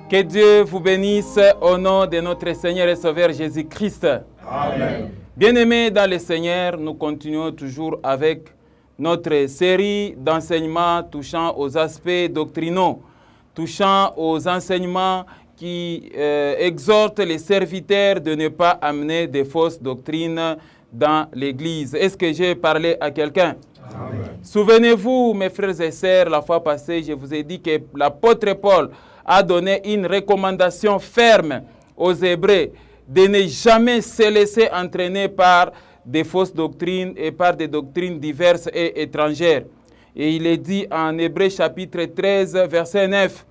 Que Dieu vous bénisse au nom de notre Seigneur et Sauveur Jésus-Christ. Amen. Bien-aimés dans le Seigneur, nous continuons toujours avec notre série d'enseignements touchant aux aspects doctrinaux, touchant aux enseignements qui exhortent les serviteurs de ne pas amener de fausses doctrines dans l'Église. Est-ce que j'ai parlé à quelqu'un? Souvenez-vous, mes frères et sœurs, la fois passée, je vous ai dit que l'apôtre Paul a donné une recommandation ferme aux Hébreux de ne jamais se laisser entraîner par des fausses doctrines et par des doctrines diverses et étrangères. Et il est dit en Hébreux chapitre 13, verset 9.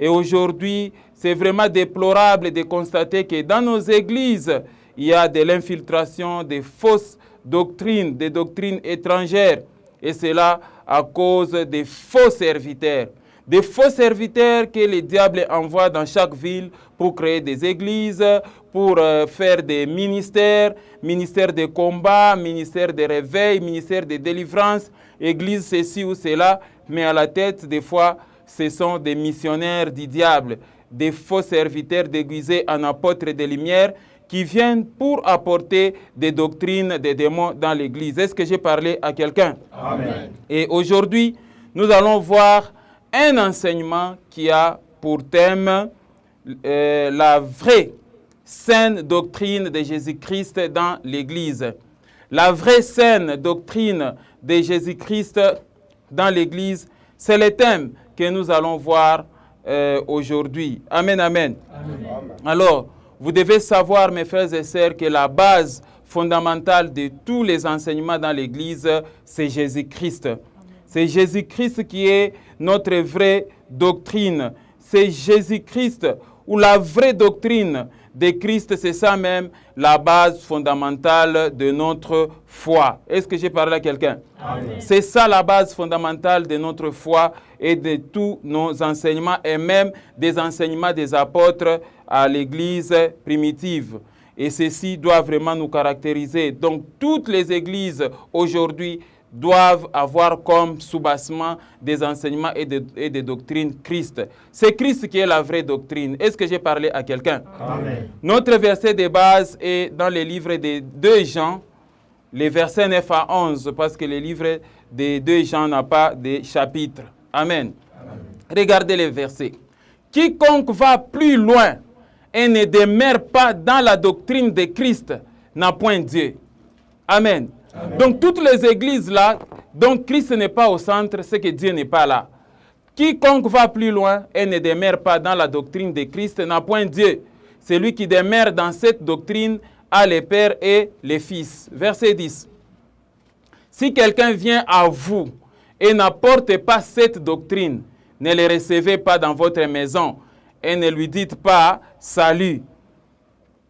Et aujourd'hui, c'est vraiment déplorable de constater que dans nos églises, il y a de l'infiltration des fausses doctrines, des doctrines étrangères. Et cela à cause des faux serviteurs. Des faux serviteurs que le diable envoie dans chaque ville pour créer des églises, pour faire des ministères, ministère de combat, ministère de réveil, ministère de délivrance, église ceci ou cela, mais à la tête, des fois, ce sont des missionnaires du diable, des faux serviteurs déguisés en apôtres de lumière qui viennent pour apporter des doctrines des démons dans l'église. Est-ce que j'ai parlé à quelqu'un? Amen. Et aujourd'hui, nous allons voir un enseignement qui a pour thème la vraie saine doctrine de Jésus-Christ dans l'Église. La vraie saine doctrine de Jésus-Christ dans l'Église, c'est le thème que nous allons voir aujourd'hui. Amen, amen. Amen. Alors, vous devez savoir, mes frères et sœurs, que la base fondamentale de tous les enseignements dans l'Église, c'est Jésus-Christ. C'est Jésus-Christ qui est notre vraie doctrine. C'est Jésus-Christ, ou la vraie doctrine de Christ, c'est ça même la base fondamentale de notre foi. Est-ce que j'ai parlé à quelqu'un? C'est ça la base fondamentale de notre foi et de tous nos enseignements et même des enseignements des apôtres à l'Église primitive. Et ceci doit vraiment nous caractériser. Donc toutes les églises aujourd'hui doivent avoir comme soubassement des enseignements et des doctrines Christ. C'est Christ qui est la vraie doctrine. Est-ce que j'ai parlé à quelqu'un? Notre verset de base est dans les livres de 2 Jean, les versets 9 à 11, parce que les livres de 2 Jean n'ont pas de chapitre. Amen. Regardez les versets. Quiconque va plus loin et ne demeure pas dans la doctrine de Christ n'a point Dieu. Amen. Amen. Donc toutes les églises là, donc Christ n'est pas au centre, c'est que Dieu n'est pas là. Quiconque va plus loin et ne demeure pas dans la doctrine de Christ n'a point Dieu. Celui qui demeure dans cette doctrine a les pères et les fils. Verset 10. Si quelqu'un vient à vous et n'apporte pas cette doctrine, ne le recevez pas dans votre maison et ne lui dites pas salut.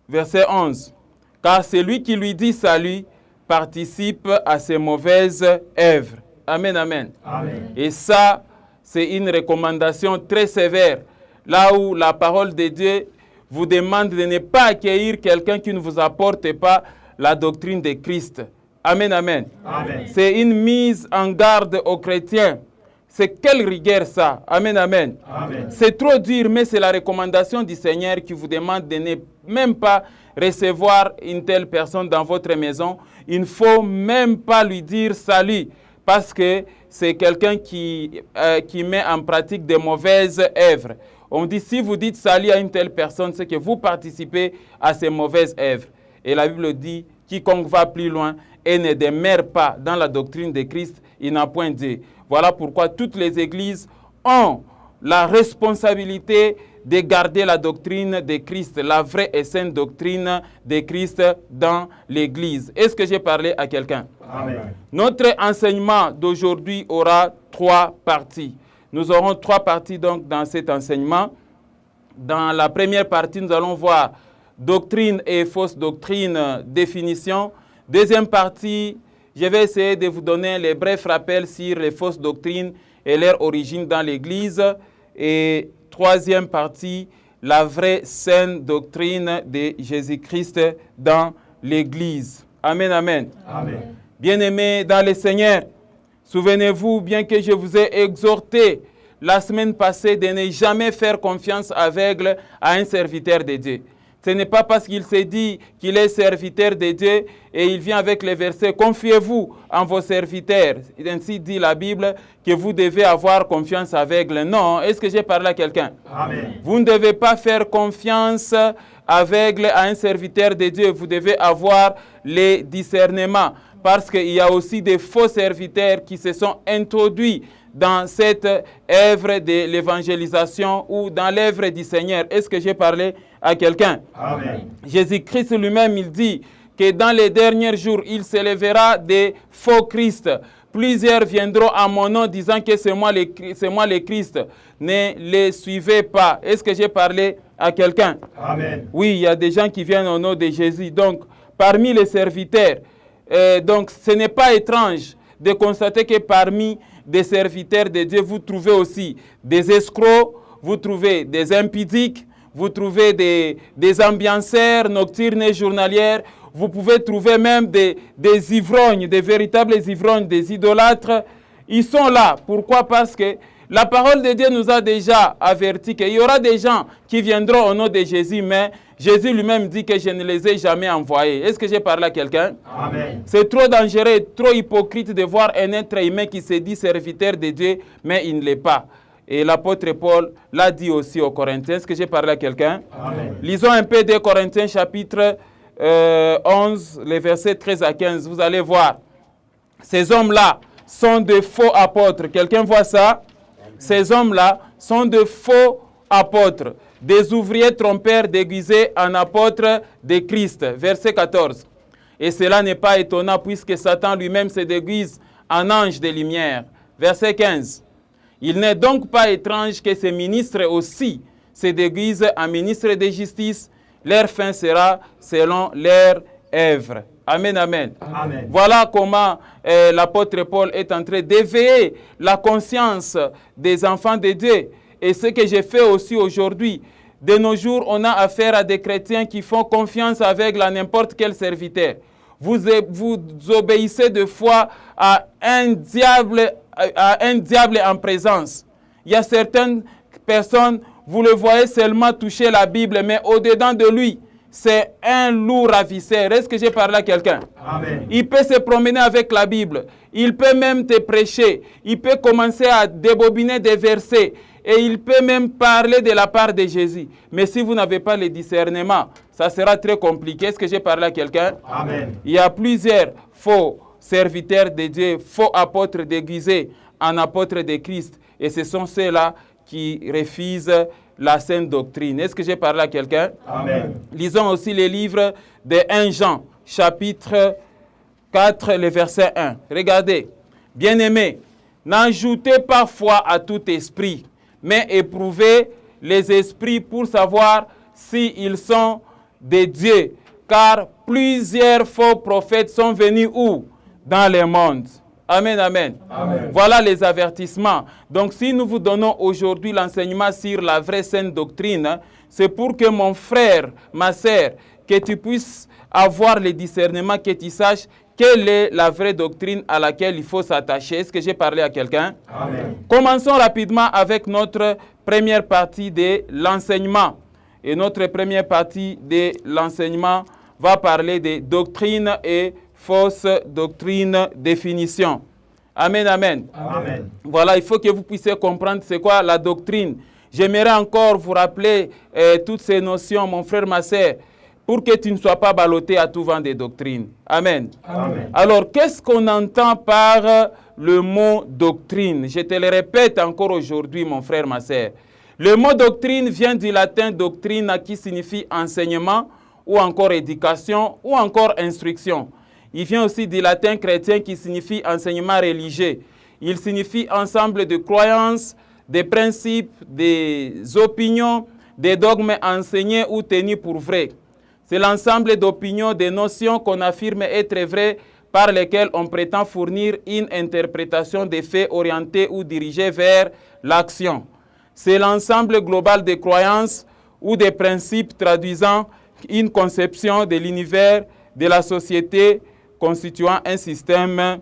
Verset 11. Car celui qui lui dit salut participe à ses mauvaises œuvres. Amen, amen. Amen. Et ça, c'est une recommandation très sévère. Là où la parole de Dieu vous demande de ne pas accueillir quelqu'un qui ne vous apporte pas la doctrine de Christ. Amen, amen. Amen. C'est une mise en garde aux chrétiens. C'est quelle rigueur ça? Amen, amen. Amen. C'est trop dur, mais c'est la recommandation du Seigneur qui vous demande de ne même pas recevoir une telle personne dans votre maison. Il ne faut même pas lui dire salut, parce que c'est quelqu'un qui met en pratique de mauvaises œuvres. On dit, si vous dites salut à une telle personne, c'est que vous participez à ces mauvaises œuvres. Et la Bible dit, quiconque va plus loin et ne demeure pas dans la doctrine de Christ, il n'a point Dieu. Voilà pourquoi toutes les églises ont la responsabilité de garder la doctrine de Christ, la vraie et saine doctrine de Christ dans l'église. Est-ce que j'ai parlé à quelqu'un? Amen. Notre enseignement d'aujourd'hui aura 3 parties. Nous aurons 3 parties donc dans cet enseignement. Dans la première partie, nous allons voir doctrine et fausse doctrine, définition. Deuxième partie, je vais essayer de vous donner les brefs rappels sur les fausses doctrines et leur origine dans l'Église. Et troisième partie, la vraie saine doctrine de Jésus-Christ dans l'Église. Amen, amen. Amen. Bien-aimés dans le Seigneur, souvenez-vous, bien que je vous ai exhorté la semaine passée de ne jamais faire confiance aveugle à un serviteur de Dieu. Ce n'est pas parce qu'il s'est dit qu'il est serviteur de Dieu et il vient avec les versets « Confiez-vous en vos serviteurs ». Ainsi dit la Bible que vous devez avoir confiance aveugle. Non, est-ce que j'ai parlé à quelqu'un? Amen. Vous ne devez pas faire confiance aveugle à un serviteur de Dieu. Vous devez avoir les discernements parce qu'il y a aussi des faux serviteurs qui se sont introduits dans cette œuvre de l'évangélisation ou dans l'œuvre du Seigneur. Est-ce que j'ai parlé à quelqu'un? Amen. Jésus-Christ lui-même, il dit que dans les derniers jours, il s'élèvera des faux Christ. Plusieurs viendront à mon nom disant que c'est moi le Christ. Ne les suivez pas. Est-ce que j'ai parlé à quelqu'un? Amen. Oui, il y a des gens qui viennent au nom de Jésus. Donc, parmi les serviteurs, donc ce n'est pas étrange de constater que parmi des serviteurs de Dieu, vous trouvez aussi des escrocs, vous trouvez des impudiques, vous trouvez des ambianceurs nocturnes et journalières, vous pouvez trouver même des ivrognes, des véritables ivrognes, des idolâtres. Ils sont là. Pourquoi? Parce que la parole de Dieu nous a déjà averti qu'il y aura des gens qui viendront au nom de Jésus, mais Jésus lui-même dit que je ne les ai jamais envoyés. Est-ce que j'ai parlé à quelqu'un? Amen. C'est trop dangereux, trop hypocrite de voir un être humain qui se dit serviteur de Dieu, mais il ne l'est pas. Et l'apôtre Paul l'a dit aussi aux Corinthiens. Est-ce que j'ai parlé à quelqu'un? Lisons un peu 2 Corinthiens chapitre 11, les versets 13 à 15. Vous allez voir. Ces hommes-là sont de faux apôtres. Quelqu'un voit ça? Ces hommes-là sont de faux apôtres, des ouvriers trompeurs déguisés en apôtres de Christ. Verset 14. Et cela n'est pas étonnant puisque Satan lui-même se déguise en ange de lumière. Verset 15. Il n'est donc pas étrange que ces ministres aussi se déguisent en ministres de justice. Leur fin sera selon leur œuvre. Amen, amen. Amen. Voilà comment l'apôtre Paul est en train d'éveiller la conscience des enfants de Dieu. Et ce que j'ai fait aussi aujourd'hui, de nos jours, on a affaire à des chrétiens qui font confiance avec n'importe quel serviteur. Vous obéissez de foi à un diable en présence. Il y a certaines personnes, vous le voyez seulement toucher la Bible, mais au-dedans de lui, c'est un loup ravisseur. Est-ce que j'ai parlé à quelqu'un? Amen. Il peut se promener avec la Bible. Il peut même te prêcher. Il peut commencer à débobiner des versets. Et il peut même parler de la part de Jésus. Mais si vous n'avez pas le discernement, ça sera très compliqué. Est-ce que j'ai parlé à quelqu'un? Amen. Il y a plusieurs faux serviteurs de Dieu, faux apôtres déguisés en apôtres de Christ. Et ce sont ceux-là qui refusent la sainte doctrine. Est-ce que j'ai parlé à quelqu'un? Amen. Lisons aussi les livres de 1 Jean, chapitre 4, le verset 1. Regardez. Bien-aimés, n'ajoutez pas foi à tout esprit, mais éprouvez les esprits pour savoir s'ils sont de Dieu. Car plusieurs faux prophètes sont venus où? Dans le monde. Amen, amen, amen. Voilà les avertissements. Donc, si nous vous donnons aujourd'hui l'enseignement sur la vraie sainte doctrine, c'est pour que mon frère, ma sœur, que tu puisses avoir le discernement, que tu saches quelle est la vraie doctrine à laquelle il faut s'attacher. Est-ce que j'ai parlé à quelqu'un? Amen. Commençons rapidement avec notre première partie de l'enseignement. Et notre première partie de l'enseignement va parler de doctrine et fausse doctrine, définition. Amen, amen. Amen. Voilà, il faut que vous puissiez comprendre c'est quoi la doctrine. J'aimerais encore vous rappeler toutes ces notions, mon frère, ma sœur, pour que tu ne sois pas ballotté à tout vent des doctrines. Amen. Amen. Alors, qu'est-ce qu'on entend par le mot doctrine? Je te le répète encore aujourd'hui, mon frère, ma sœur. Le mot doctrine vient du latin doctrine qui signifie enseignement ou encore éducation ou encore instruction. Il vient aussi du latin chrétien qui signifie enseignement religieux. Il signifie ensemble de croyances, des principes, des opinions, des dogmes enseignés ou tenus pour vrais. C'est l'ensemble d'opinions, des notions qu'on affirme être vraies par lesquelles on prétend fournir une interprétation des faits orientés ou dirigés vers l'action. C'est l'ensemble global des croyances ou des principes traduisant une conception de l'univers, de la société, constituant un système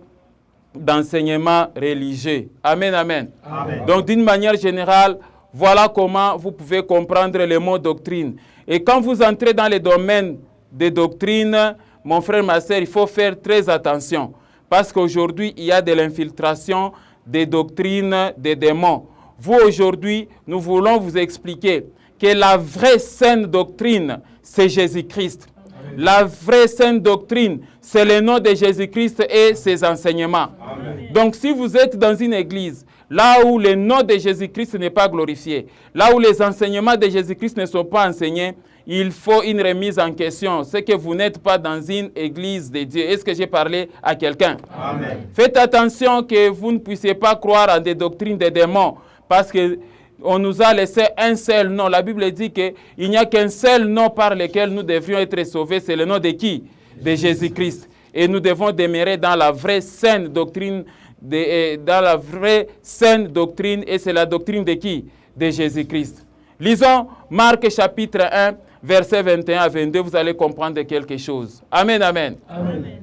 d'enseignement religieux. Amen, amen. Amen. Donc, d'une manière générale, voilà comment vous pouvez comprendre le mot doctrine. Et quand vous entrez dans les domaines de doctrine, mon frère, ma sœur, il faut faire très attention. Parce qu'aujourd'hui, il y a de l'infiltration des doctrines des démons. Vous, aujourd'hui, nous voulons vous expliquer que la vraie saine doctrine, c'est Jésus-Christ. La vraie sainte doctrine, c'est le nom de Jésus-Christ et ses enseignements. Amen. Donc, si vous êtes dans une église, là où le nom de Jésus-Christ n'est pas glorifié, là où les enseignements de Jésus-Christ ne sont pas enseignés, il faut une remise en question. C'est que vous n'êtes pas dans une église de Dieu. Est-ce que j'ai parlé à quelqu'un? Amen. Faites attention que vous ne puissiez pas croire en des doctrines des démons, parce que on nous a laissé un seul nom. La Bible dit qu'il n'y a qu'un seul nom par lequel nous devrions être sauvés. C'est le nom de qui? De Jésus-Christ. Et nous devons demeurer dans la vraie saine doctrine, dans la vraie saine doctrine. Et c'est la doctrine de qui? De Jésus-Christ. Lisons Marc chapitre 1, versets 21 à 22. Vous allez comprendre quelque chose. Amen, amen. Amen.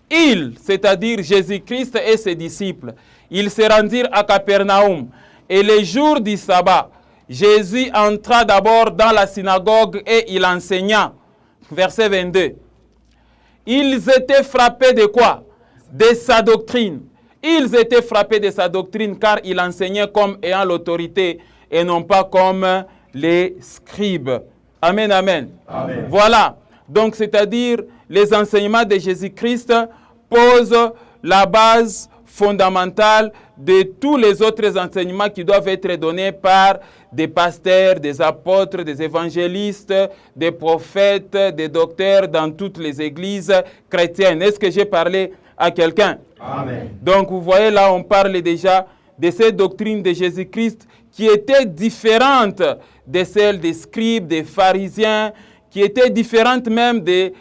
Il, c'est-à-dire Jésus-Christ et ses disciples, ils se rendirent à Capernaum. Et le jour du sabbat, Jésus entra d'abord dans la synagogue et il enseigna. Verset 22. Ils étaient frappés de quoi? De sa doctrine. Ils étaient frappés de sa doctrine car il enseignait comme ayant l'autorité et non pas comme les scribes. Amen, amen. Amen. Voilà. Donc, c'est-à-dire, les enseignements de Jésus-Christ posent la base fondamentale de tous les autres enseignements qui doivent être donnés par des pasteurs, des apôtres, des évangélistes, des prophètes, des docteurs dans toutes les églises chrétiennes. Est-ce que j'ai parlé à quelqu'un? Amen. Donc, vous voyez là, on parle déjà de ces doctrines de Jésus-Christ qui étaient différentes de celles des scribes, des pharisiens, qui étaient différentes même des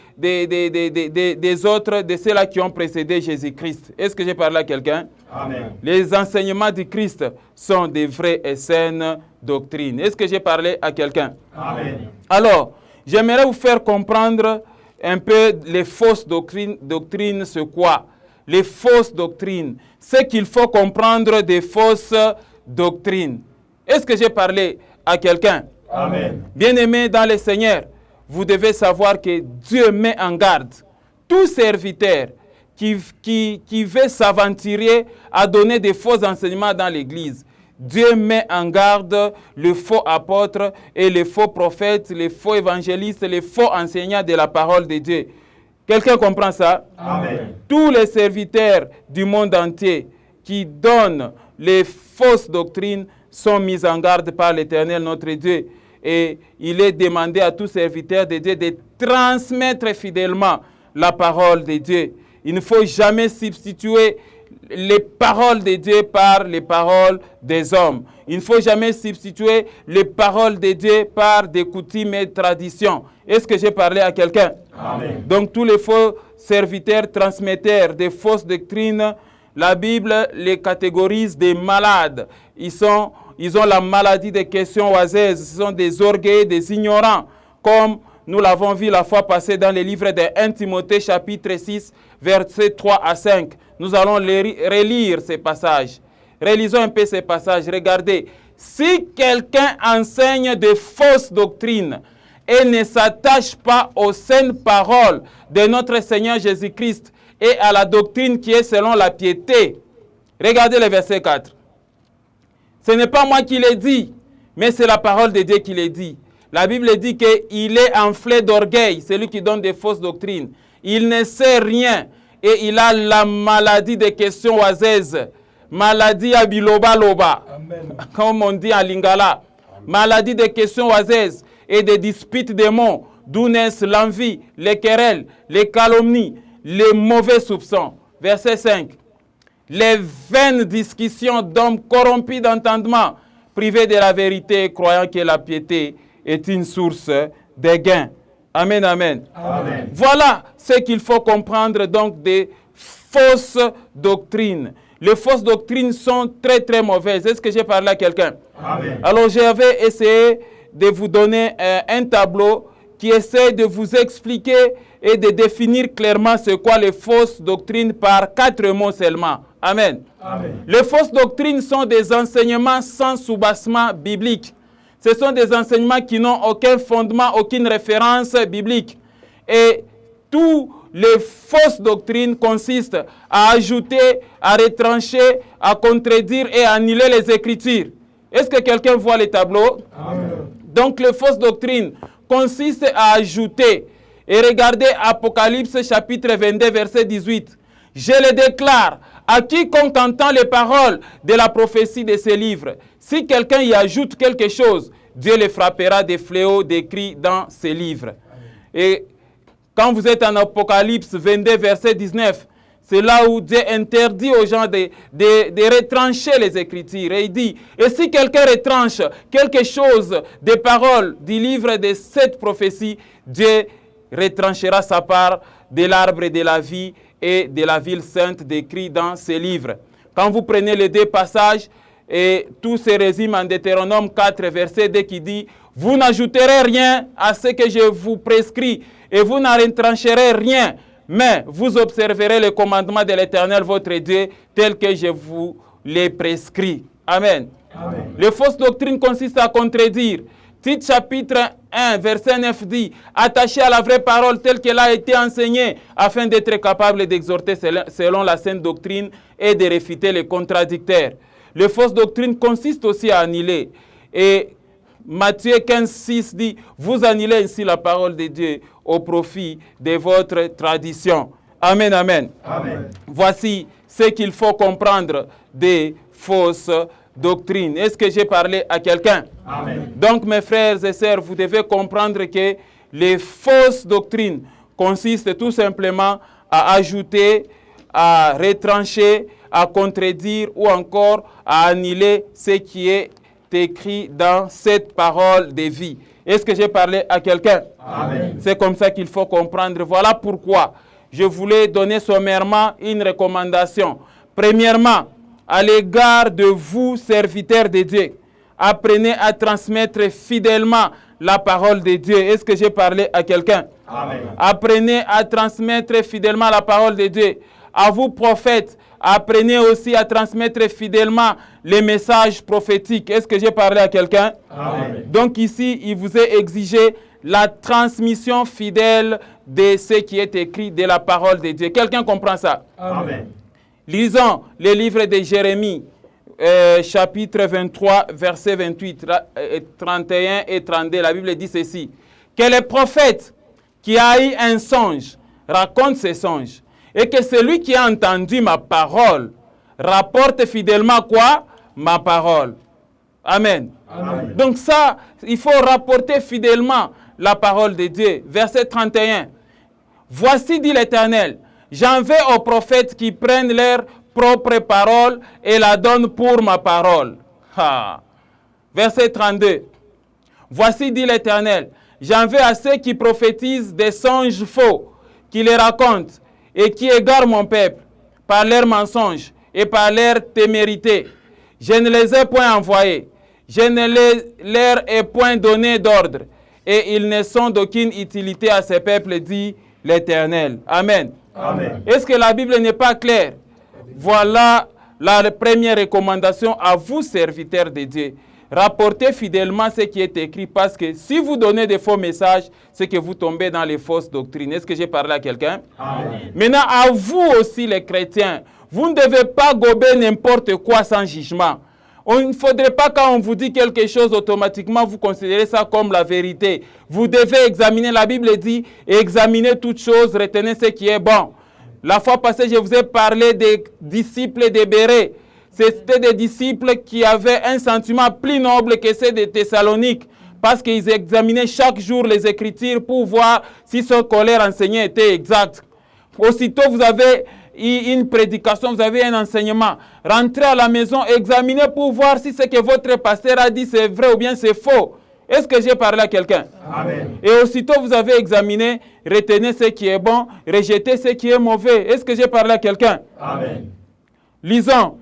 autres, de ceux-là qui ont précédé Jésus-Christ. Est-ce que j'ai parlé à quelqu'un? Amen. Les enseignements du Christ sont des vraies et saines doctrines. Est-ce que j'ai parlé à quelqu'un? Amen. Alors, j'aimerais vous faire comprendre un peu les fausses doctrines. Doctrines, c'est quoi? Les fausses doctrines. Ce qu'il faut comprendre des fausses doctrines. Est-ce que j'ai parlé à quelqu'un? Amen. Bien-aimés dans le Seigneur, vous devez savoir que Dieu met en garde tout serviteur qui veut s'aventurer à donner des faux enseignements dans l'Église. Dieu met en garde le faux apôtre et les faux prophètes, les faux évangélistes, les faux enseignants de la parole de Dieu. Quelqu'un comprend ça? Amen. Tous les serviteurs du monde entier qui donnent les fausses doctrines sont mis en garde par l'Éternel notre Dieu. Et il est demandé à tout serviteur de Dieu de transmettre fidèlement la parole de Dieu. Il ne faut jamais substituer les paroles de Dieu par les paroles des hommes. Il ne faut jamais substituer les paroles de Dieu par des coutumes et traditions. Est-ce que j'ai parlé à quelqu'un? Amen. Donc tous les faux serviteurs, transmetteurs des fausses doctrines, la Bible les catégorise des malades. Ils ont la maladie des questions oiseuses. Ce sont des orgueilleux, des ignorants. Comme nous l'avons vu la fois passée dans le livre de 1 Timothée chapitre 6, versets 3 à 5. Nous allons relire ces passages. Relisons un peu ces passages. Regardez. Si quelqu'un enseigne de fausses doctrines et ne s'attache pas aux saines paroles de notre Seigneur Jésus-Christ et à la doctrine qui est selon la piété. Regardez le verset 4. Ce n'est pas moi qui l'ai dit, mais c'est la parole de Dieu qui l'ai dit. La Bible dit qu'il est enflé d'orgueil, celui qui donne des fausses doctrines. Il ne sait rien et il a la maladie des questions oiseuses. Maladie à biloba-loba, comme on dit en lingala. Maladie des questions oiseuses et des disputes des mots, d'où naissent l'envie, les querelles, les calomnies, les mauvais soupçons. Verset 5. Les vaines discussions d'hommes corrompus d'entendement, privés de la vérité, croyant que la piété est une source de gain. Amen, amen. Amen. Voilà ce qu'il faut comprendre donc des fausses doctrines. Les fausses doctrines sont très très mauvaises. Est-ce que j'ai parlé à quelqu'un? Amen. Alors j'avais essayé de vous donner un tableau qui essaie de vous expliquer et de définir clairement ce qu'est les fausses doctrines par 4 mots seulement. Amen. Amen. Les fausses doctrines sont des enseignements sans soubassement biblique. Ce sont des enseignements qui n'ont aucun fondement, aucune référence biblique. Et toutes les fausses doctrines consistent à ajouter, à retrancher, à contredire et à annuler les Écritures. Est-ce que quelqu'un voit les tableaux? Amen. Donc les fausses doctrines consistent à ajouter. Et regardez Apocalypse chapitre 22 verset 18. Je le déclare à quiconque entend les paroles de la prophétie de ces livres. Si quelqu'un y ajoute quelque chose, Dieu le frappera des fléaux décrits dans ces livres. Et quand vous êtes en Apocalypse 22 verset 19, c'est là où Dieu interdit aux gens de retrancher les Écritures. Et il dit, et si quelqu'un retranche quelque chose des paroles du livre de cette prophétie, Dieu retranchera sa part de l'arbre de la vie et de la ville sainte décrit dans ces livres. Quand vous prenez les 2 passages, et tout se résume en Deutéronome 4, verset 2 qui dit, vous n'ajouterez rien à ce que je vous prescris et vous n'en retrancherez rien. Mais vous observerez le commandement de l'Éternel, votre Dieu, tel que je vous l'ai prescrit. Amen. Amen. Les fausses doctrines consistent à contredire. Tite chapitre 1, verset 9 dit, attachez à la vraie parole telle qu'elle a été enseignée, afin d'être capable d'exhorter selon la sainte doctrine et de réfuter les contradicteurs. Les fausses doctrines consistent aussi à annuler. Et Matthieu 15, 6 dit, vous annulez ainsi la parole de Dieu au profit de votre tradition. Amen, amen. Amen. Voici ce qu'il faut comprendre des fausses doctrines. Est-ce que j'ai parlé à quelqu'un? Amen. Donc, mes frères et sœurs, vous devez comprendre que les fausses doctrines consistent tout simplement à ajouter, à retrancher, à contredire ou encore à annuler ce qui est écrit dans cette parole de vie. Est-ce que j'ai parlé à quelqu'un? Amen. C'est comme ça qu'il faut comprendre. Voilà pourquoi je voulais donner sommairement une recommandation. Premièrement, à l'égard de vous, serviteurs de Dieu, apprenez à transmettre fidèlement la parole de Dieu. Est-ce que j'ai parlé à quelqu'un? Amen. Apprenez à transmettre fidèlement la parole de Dieu. À vous, prophètes, apprenez aussi à transmettre fidèlement les messages prophétiques. Est-ce que j'ai parlé à quelqu'un? Amen. Donc ici, il vous est exigé la transmission fidèle de ce qui est écrit de la parole de Dieu. Quelqu'un comprend ça? Amen. Lisons les livres de Jérémie, chapitre 23, versets 28, 31 et 32. La Bible dit ceci. Que le prophète qui a eu un songe raconte ses songes. Et que celui qui a entendu ma parole rapporte fidèlement quoi? Ma parole. Amen. Amen. Donc ça, il faut rapporter fidèlement la parole de Dieu. Verset 31. Voici, dit l'Éternel, j'en veux aux prophètes qui prennent leur propre parole et la donnent pour ma parole. Ha. Verset 32. Voici, dit l'Éternel, j'en veux à ceux qui prophétisent des songes faux, qui les racontent et qui égarent mon peuple par leurs mensonges et par leur témérité. Je ne les ai point envoyés, je ne leur ai point donné d'ordre, et ils ne sont d'aucune utilité à ce peuple, dit l'Éternel. Amen. Amen. Est-ce que la Bible n'est pas claire? Voilà la première recommandation à vous, serviteurs de Dieu. Rapportez fidèlement ce qui est écrit, parce que si vous donnez des faux messages, c'est que vous tombez dans les fausses doctrines. Est-ce que j'ai parlé à quelqu'un? Amen. Maintenant, à vous aussi les chrétiens, vous ne devez pas gober n'importe quoi sans jugement. Il ne faudrait pas, quand on vous dit quelque chose, automatiquement vous considérez ça comme la vérité. Vous devez examiner, la Bible dit, examiner toutes choses, retenez ce qui est bon. La fois passée, je vous ai parlé des disciples de Bérée. C'était des disciples qui avaient un sentiment plus noble que ceux de Thessalonique, parce qu'ils examinaient chaque jour les Écritures pour voir si ce qu'on leur enseignait était exact. Aussitôt vous avez une prédication, vous avez un enseignement. Rentrez à la maison, examinez pour voir si ce que votre pasteur a dit c'est vrai ou bien c'est faux. Est-ce que j'ai parlé à quelqu'un? Amen. Et aussitôt vous avez examiné, retenez ce qui est bon, rejetez ce qui est mauvais. Est-ce que j'ai parlé à quelqu'un? Amen. Lisons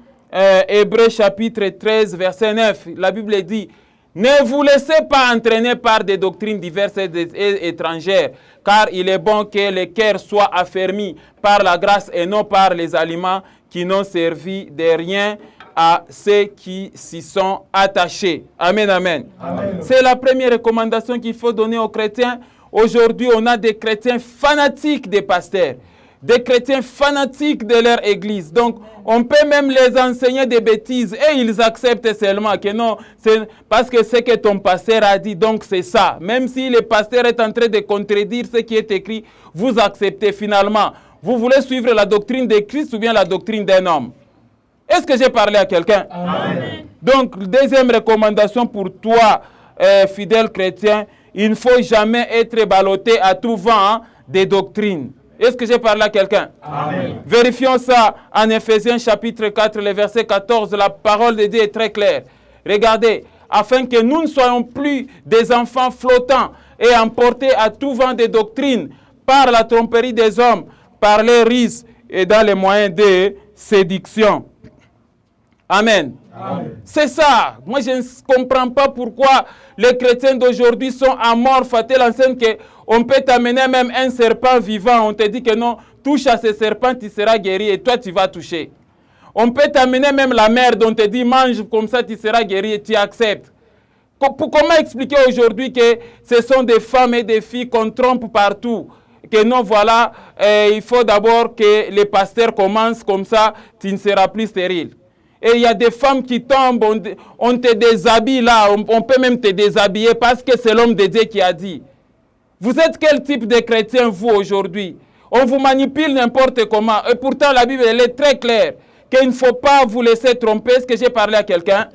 Hébreux chapitre 13, verset 9. La Bible dit, ne vous laissez pas entraîner par des doctrines diverses et étrangères, car il est bon que le cœur soit affermi par la grâce et non par les aliments qui n'ont servi de rien à ceux qui s'y sont attachés. Amen, amen. Amen. C'est la première recommandation qu'il faut donner aux chrétiens. Aujourd'hui, on a des chrétiens fanatiques des pasteurs, des chrétiens fanatiques de leur église. Donc, on peut même les enseigner des bêtises et ils acceptent seulement que non, c'est parce que c'est que ton pasteur a dit, donc c'est ça. Même si le pasteur est en train de contredire ce qui est écrit, vous acceptez finalement. Vous voulez suivre la doctrine de Christ ou bien la doctrine d'un homme? Est-ce que j'ai parlé à quelqu'un? Amen. Donc, deuxième recommandation pour toi, fidèle chrétien, il ne faut jamais être ballotté à tout vent des doctrines. Est-ce que j'ai parlé à quelqu'un? Amen. Vérifions ça en Éphésiens chapitre 4, le verset 14. La parole de Dieu est très claire. Regardez, afin que nous ne soyons plus des enfants flottants et emportés à tout vent des doctrines par la tromperie des hommes, par les ruses et dans les moyens de séduction. Amen. Amen. C'est ça. Moi, je ne comprends pas pourquoi les chrétiens d'aujourd'hui sont amorphes. Telle enseigne qu'on peut t'amener même un serpent vivant. On te dit que non, touche à ce serpent, tu seras guéri et toi, tu vas toucher. On peut t'amener même la merde. On te dit, mange comme ça, tu seras guéri et tu acceptes. Comment expliquer aujourd'hui que ce sont des femmes et des filles qu'on trompe partout? Que non, voilà, il faut d'abord que les pasteurs commencent comme ça, tu ne seras plus stérile. Et il y a des femmes qui tombent, on te déshabille là, on peut même te déshabiller parce que c'est l'homme de Dieu qui a dit. Vous êtes quel type de chrétien, vous, aujourd'hui? On vous manipule n'importe comment. Et pourtant, la Bible, elle est très claire. Qu'il ne faut pas vous laisser tromper. Est-ce que j'ai parlé à quelqu'un?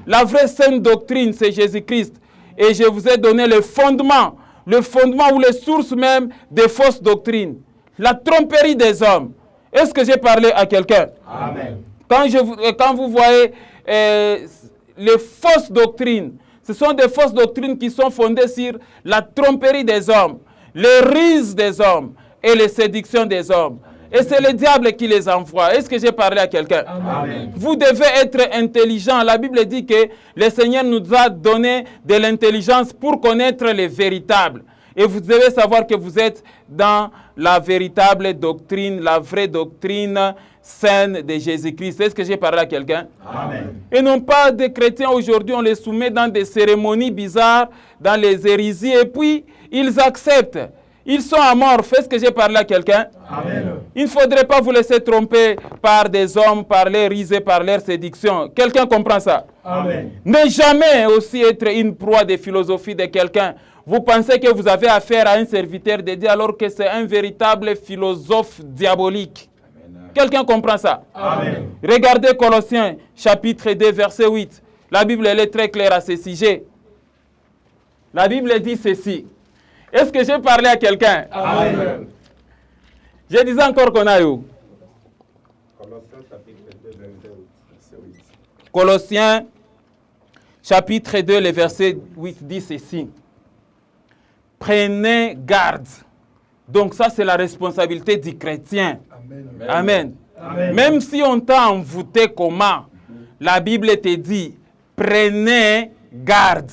La vraie sainte doctrine, c'est Jésus-Christ. Et je vous ai donné le fondement ou les sources même des fausses doctrines. La tromperie des hommes. Est-ce que j'ai parlé à quelqu'un? Amen. Quand vous voyez les fausses doctrines, ce sont des fausses doctrines qui sont fondées sur la tromperie des hommes, les ruses des hommes et les séductions des hommes. Et c'est le diable qui les envoie. Est-ce que j'ai parlé à quelqu'un? Vous devez être intelligent. La Bible dit que le Seigneur nous a donné de l'intelligence pour connaître les véritables. Et vous devez savoir que vous êtes dans la véritable doctrine, la vraie doctrine saine de Jésus-Christ. Est-ce que j'ai parlé à quelqu'un? Amen. Et non pas des chrétiens aujourd'hui, on les soumet dans des cérémonies bizarres, dans les hérésies, et puis ils acceptent. Ils sont amorphes. Est-ce que j'ai parlé à quelqu'un? Amen. Il ne faudrait pas vous laisser tromper par des hommes, par les ruses et par leur séduction. Quelqu'un comprend ça? Amen. Ne jamais aussi être une proie des philosophies de quelqu'un. Vous pensez que vous avez affaire à un serviteur de Dieu alors que c'est un véritable philosophe diabolique. Quelqu'un comprend ça? Amen. Regardez Colossiens, chapitre 2, verset 8. La Bible, elle est très claire à ce sujet. La Bible dit ceci. Est-ce que j'ai parlé à quelqu'un? Amen. Je disais encore qu'on a eu. Colossiens, chapitre 2, le verset 8 dit ceci. Prenez garde. Donc ça, c'est la responsabilité du chrétien. Amen. Amen. Amen. Même si on t'a envoûté comment, la Bible te dit, prenez garde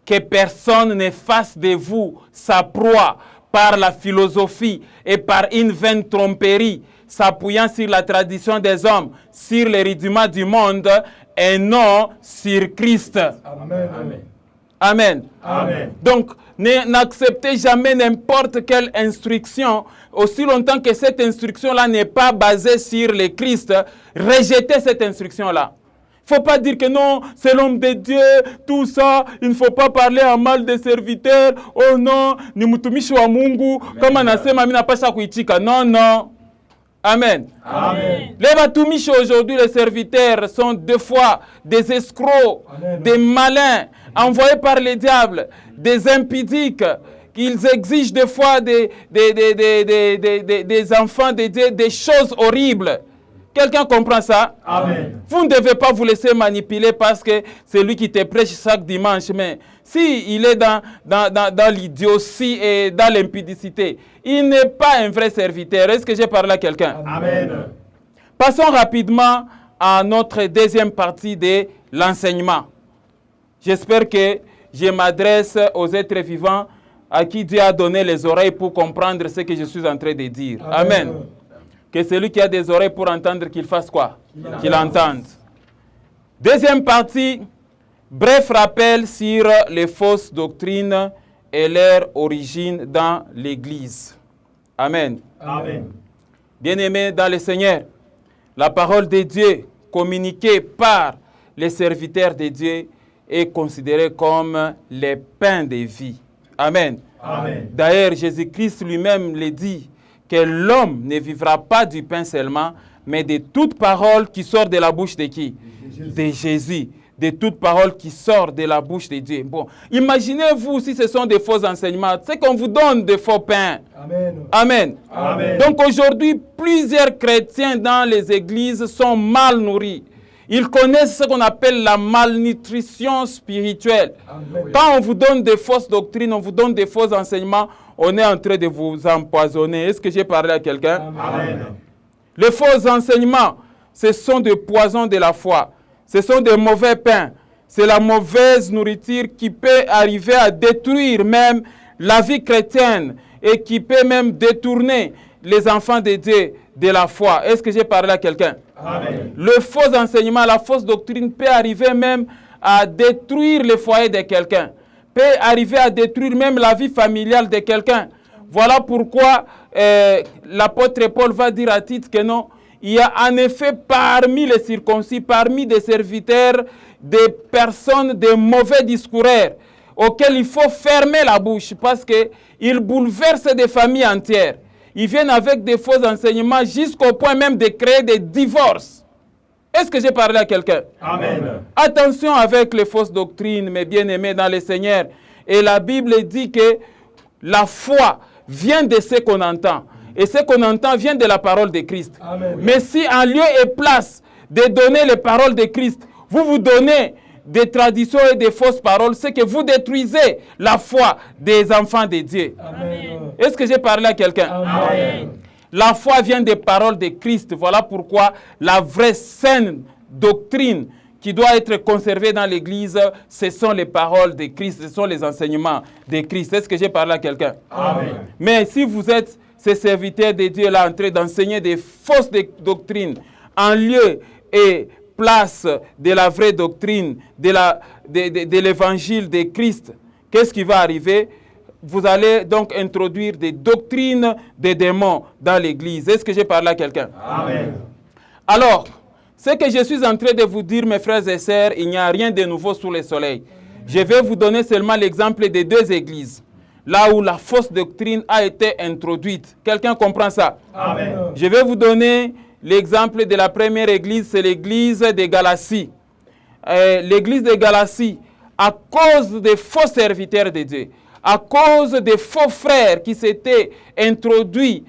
que personne ne fasse de vous sa proie par la philosophie et par une vaine tromperie, s'appuyant sur la tradition des hommes, sur les rudiments du monde et non sur Christ. Amen. Amen. Amen. Amen. Donc, n'acceptez jamais n'importe quelle instruction, aussi longtemps que cette instruction-là n'est pas basée sur le Christ. Rejetez cette instruction-là. Il ne faut pas dire que non, c'est l'homme de Dieu, tout ça, il ne faut pas parler en mal des serviteurs. Oh non, ni mutumishi wa Mungu, comme anasema mina pasha kuitika. Non, non. Amen. Amen. Les batumishi aujourd'hui, les serviteurs, sont deux fois des escrocs, Amen. des malins, envoyés par le diable, des impudiques. Ils exigent des fois des enfants de Dieu, des choses horribles. Quelqu'un comprend ça? Amen. Vous ne devez pas vous laisser manipuler parce que c'est lui qui te prêche chaque dimanche. Mais s'il est dans l'idiotie et dans l'impudicité, il n'est pas un vrai serviteur. Est-ce que j'ai parlé à quelqu'un? Amen. Passons rapidement à notre deuxième partie de l'enseignement. J'espère que je m'adresse aux êtres vivants à qui Dieu a donné les oreilles pour comprendre ce que je suis en train de dire. Amen. Que celui qui a des oreilles pour entendre, qu'il fasse quoi? Qu'il entende. Deuxième partie, bref rappel sur les fausses doctrines et leur origine dans l'Église. Amen. Amen. Bien-aimés dans le Seigneur, la parole de Dieu communiquée par les serviteurs de Dieu est considérée comme le pain de vie. Amen. Amen. D'ailleurs, Jésus-Christ lui-même le dit, que l'homme ne vivra pas du pain seulement, mais de toute parole qui sort de la bouche de qui? De Jésus. De toute parole qui sort de la bouche de Dieu. Bon, imaginez-vous si ce sont des faux enseignements, c'est qu'on vous donne des faux pains. Amen. Amen. Amen. Donc aujourd'hui, plusieurs chrétiens dans les églises sont mal nourris. Ils connaissent ce qu'on appelle la malnutrition spirituelle. Amen. Quand on vous donne des fausses doctrines, on vous donne des faux enseignements, on est en train de vous empoisonner. Est-ce que j'ai parlé à quelqu'un? Amen. Les faux enseignements, ce sont des poisons de la foi. Ce sont des mauvais pains. C'est la mauvaise nourriture qui peut arriver à détruire même la vie chrétienne et qui peut même détourner les enfants de Dieu de la foi. Est-ce que j'ai parlé à quelqu'un? Amen. Le faux enseignement, la fausse doctrine peut arriver même à détruire le foyer de quelqu'un, peut arriver à détruire même la vie familiale de quelqu'un. Voilà pourquoi l'apôtre Paul va dire à Tite que non, il y a en effet parmi les circoncis, parmi des serviteurs, des personnes de mauvais discoureurs auxquels il faut fermer la bouche parce qu'ils bouleversent des familles entières. Ils viennent avec des faux enseignements jusqu'au point même de créer des divorces. Est-ce que j'ai parlé à quelqu'un? Amen. Attention avec les fausses doctrines, mes bien-aimés dans le Seigneur. Et la Bible dit que la foi vient de ce qu'on entend. Et ce qu'on entend vient de la parole de Christ. Amen. Mais si en lieu et place de donner les paroles de Christ, vous donnez des traditions et des fausses paroles, c'est que vous détruisez la foi des enfants de Dieu. Amen. Est-ce que j'ai parlé à quelqu'un? Amen. La foi vient des paroles de Christ. Voilà pourquoi la vraie saine doctrine qui doit être conservée dans l'Église, ce sont les paroles de Christ, ce sont les enseignements de Christ. Est-ce que j'ai parlé à quelqu'un? Amen. Mais si vous êtes ces serviteurs de Dieu là en train d'enseigner des fausses doctrines en lieu et place de la vraie doctrine, de l'évangile de Christ, qu'est-ce qui va arriver? Vous allez donc introduire des doctrines des démons dans l'Église. Est-ce que j'ai parlé à quelqu'un? Amen. Alors, ce que je suis en train de vous dire, mes frères et sœurs, il n'y a rien de nouveau sous le soleil. Je vais vous donner seulement l'exemple des deux églises, là où la fausse doctrine a été introduite. Quelqu'un comprend ça? Amen. Je vais vous donner l'exemple de la première église, c'est l'église de Galatie. L'église de Galatie, à cause des faux serviteurs de Dieu, à cause des faux frères qui s'étaient introduits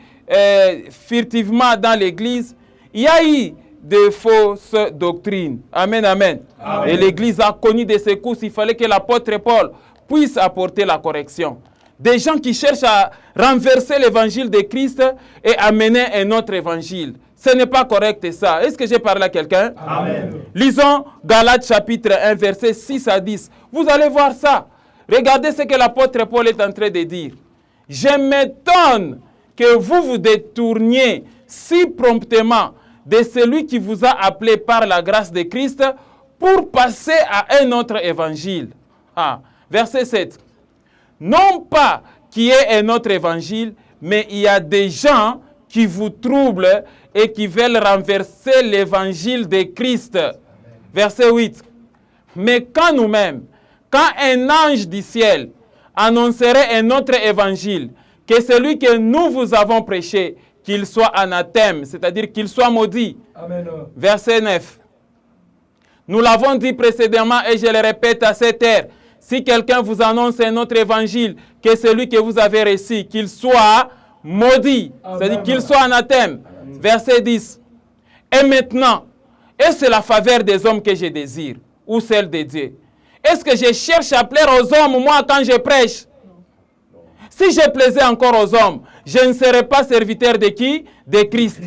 furtivement dans l'église, il y a eu de fausses doctrines. Amen, amen. Amen. Et l'église a connu des secousses. Il fallait que l'apôtre Paul puisse apporter la correction. Des gens qui cherchent à renverser l'évangile de Christ et amener un autre évangile. Ce n'est pas correct ça. Est-ce que j'ai parlé à quelqu'un? Amen. Lisons Galates chapitre 1, versets 6 à 10. Vous allez voir ça. Regardez ce que l'apôtre Paul est en train de dire. Je m'étonne que vous vous détourniez si promptement de celui qui vous a appelé par la grâce de Christ pour passer à un autre évangile. Verset 7. Non pas qu'il y ait un autre évangile, mais il y a des gens qui vous troublent et qui veulent renverser l'évangile de Christ. Verset 8. Mais quand nous-mêmes, quand un ange du ciel annoncerait un autre évangile, que celui que nous vous avons prêché, qu'il soit anathème, c'est-à-dire qu'il soit maudit. Amen. Verset 9. Nous l'avons dit précédemment et je le répète à cette heure. Si quelqu'un vous annonce un autre évangile que celui que vous avez reçu, qu'il soit maudit, c'est-à-dire qu'il soit anathème. Amen. Verset 10. Et maintenant, est-ce la faveur des hommes que je désire ou celle de Dieu? Est-ce que je cherche à plaire aux hommes, moi, quand je prêche? Si je plaisais encore aux hommes, je ne serais pas serviteur de qui? De Christ.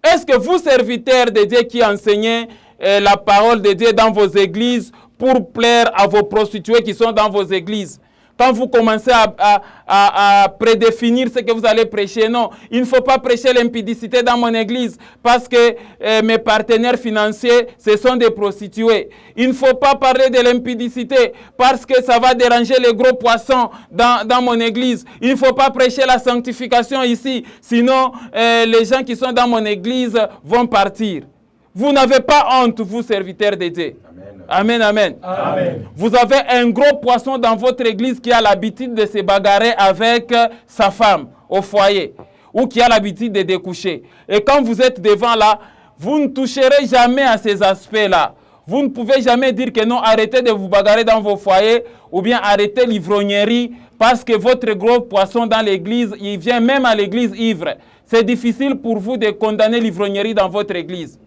Est-ce que vous, serviteurs de Dieu qui enseignez la parole de Dieu dans vos églises pour plaire à vos prostituées qui sont dans vos églises, quand vous commencez à prédéfinir ce que vous allez prêcher, non, il ne faut pas prêcher l'impudicité dans mon église parce que mes partenaires financiers, ce sont des prostituées. Il ne faut pas parler de l'impudicité parce que ça va déranger les gros poissons dans mon église. Il ne faut pas prêcher la sanctification ici, sinon les gens qui sont dans mon église vont partir. Vous n'avez pas honte, vous, serviteurs de Dieu. Amen, amen. Amen. Vous avez un gros poisson dans votre église qui a l'habitude de se bagarrer avec sa femme au foyer ou qui a l'habitude de découcher. Et quand vous êtes devant là, vous ne toucherez jamais à ces aspects-là. Vous ne pouvez jamais dire que non, arrêtez de vous bagarrer dans vos foyers ou bien arrêtez l'ivrognerie parce que votre gros poisson dans l'église, il vient même à l'église ivre. C'est difficile pour vous de condamner l'ivrognerie dans votre église.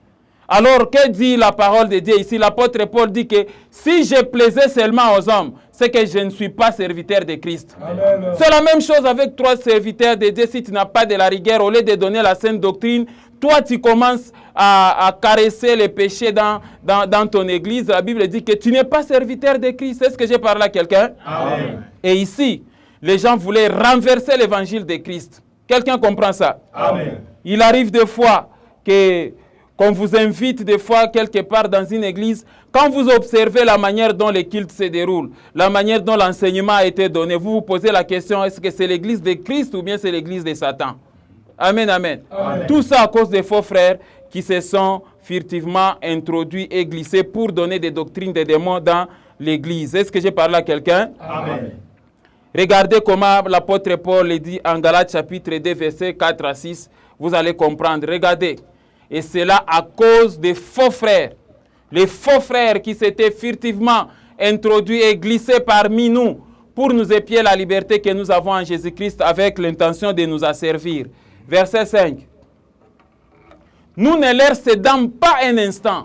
Alors, que dit la parole de Dieu ici? L'apôtre Paul dit que si je plaisais seulement aux hommes, c'est que je ne suis pas serviteur de Christ. C'est la même chose avec trois serviteurs de Dieu. Si tu n'as pas de la rigueur, au lieu de donner la sainte doctrine, toi tu commences à caresser les péchés dans ton église. La Bible dit que tu n'es pas serviteur de Christ. Est-ce que j'ai parlé à quelqu'un? Amen. Et ici, les gens voulaient renverser l'évangile de Christ. Quelqu'un comprend ça? Amen. Il arrive des fois que qu'on vous invite des fois quelque part dans une église, quand vous observez la manière dont les cultes se déroulent, la manière dont l'enseignement a été donné, vous vous posez la question, est-ce que c'est l'église de Christ ou bien c'est l'église de Satan? Amen, amen. Amen. Tout ça à cause des faux frères qui se sont furtivement introduits et glissés pour donner des doctrines des démons dans l'église. Est-ce que j'ai parlé à quelqu'un? Amen. Regardez comment l'apôtre Paul le dit en Galates chapitre 2, versets 4 à 6. Vous allez comprendre. Regardez. Et c'est là à cause des faux frères. Les faux frères qui s'étaient furtivement introduits et glissés parmi nous pour nous épier la liberté que nous avons en Jésus-Christ avec l'intention de nous asservir. Verset 5. Nous ne leur cédons pas un instant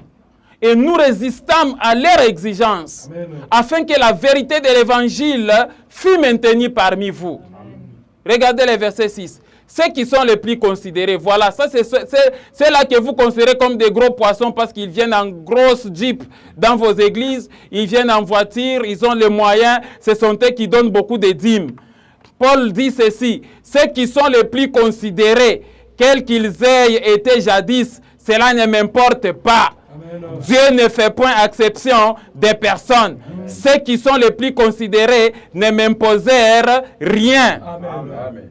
et nous résistons à leurs exigences afin que la vérité de l'évangile fût maintenue parmi vous. Regardez le verset 6. Ceux qui sont les plus considérés, voilà, ça c'est là que vous considérez comme des gros poissons parce qu'ils viennent en grosse jeep dans vos églises, ils viennent en voiture, ils ont les moyens, ce sont eux qui donnent beaucoup de dîmes. Paul dit ceci, ceux qui sont les plus considérés, quels qu'ils aient été jadis, cela ne m'importe pas. Amen. Dieu ne fait point exception des personnes. Amen. Ceux qui sont les plus considérés ne m'imposèrent rien. Amen. Amen.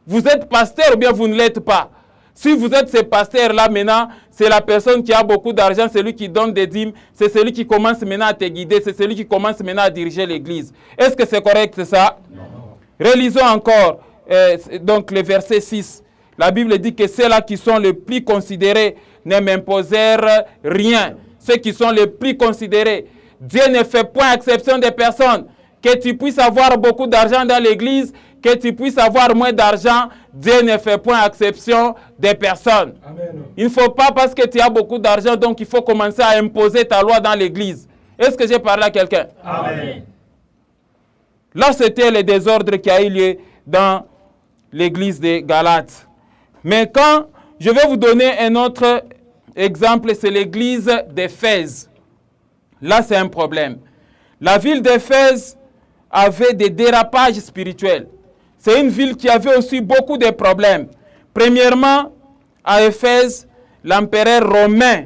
Vous êtes pasteur ou bien vous ne l'êtes pas. Si vous êtes ce pasteur-là maintenant, c'est la personne qui a beaucoup d'argent, c'est lui qui donne des dîmes, c'est celui qui commence maintenant à te guider, c'est celui qui commence maintenant à diriger l'église. Est-ce que c'est correct ça? Non. Relisons encore donc le verset 6. La Bible dit que ceux-là qui sont les plus considérés ne m'imposèrent rien. Ceux qui sont les plus considérés. Dieu ne fait point exception des personnes. Que tu puisses avoir beaucoup d'argent dans l'église, que tu puisses avoir moins d'argent, Dieu ne fait point exception des personnes. Amen. Il ne faut pas parce que tu as beaucoup d'argent, donc il faut commencer à imposer ta loi dans l'église. Est-ce que j'ai parlé à quelqu'un? Amen. Là, c'était le désordre qui a eu lieu dans l'église de Galates. Mais quand je vais vous donner un autre exemple, c'est l'église d'Éphèse. Là, c'est un problème. La ville d'Éphèse avait des dérapages spirituels. C'est une ville qui avait aussi beaucoup de problèmes. Premièrement, à Éphèse, l'empereur romain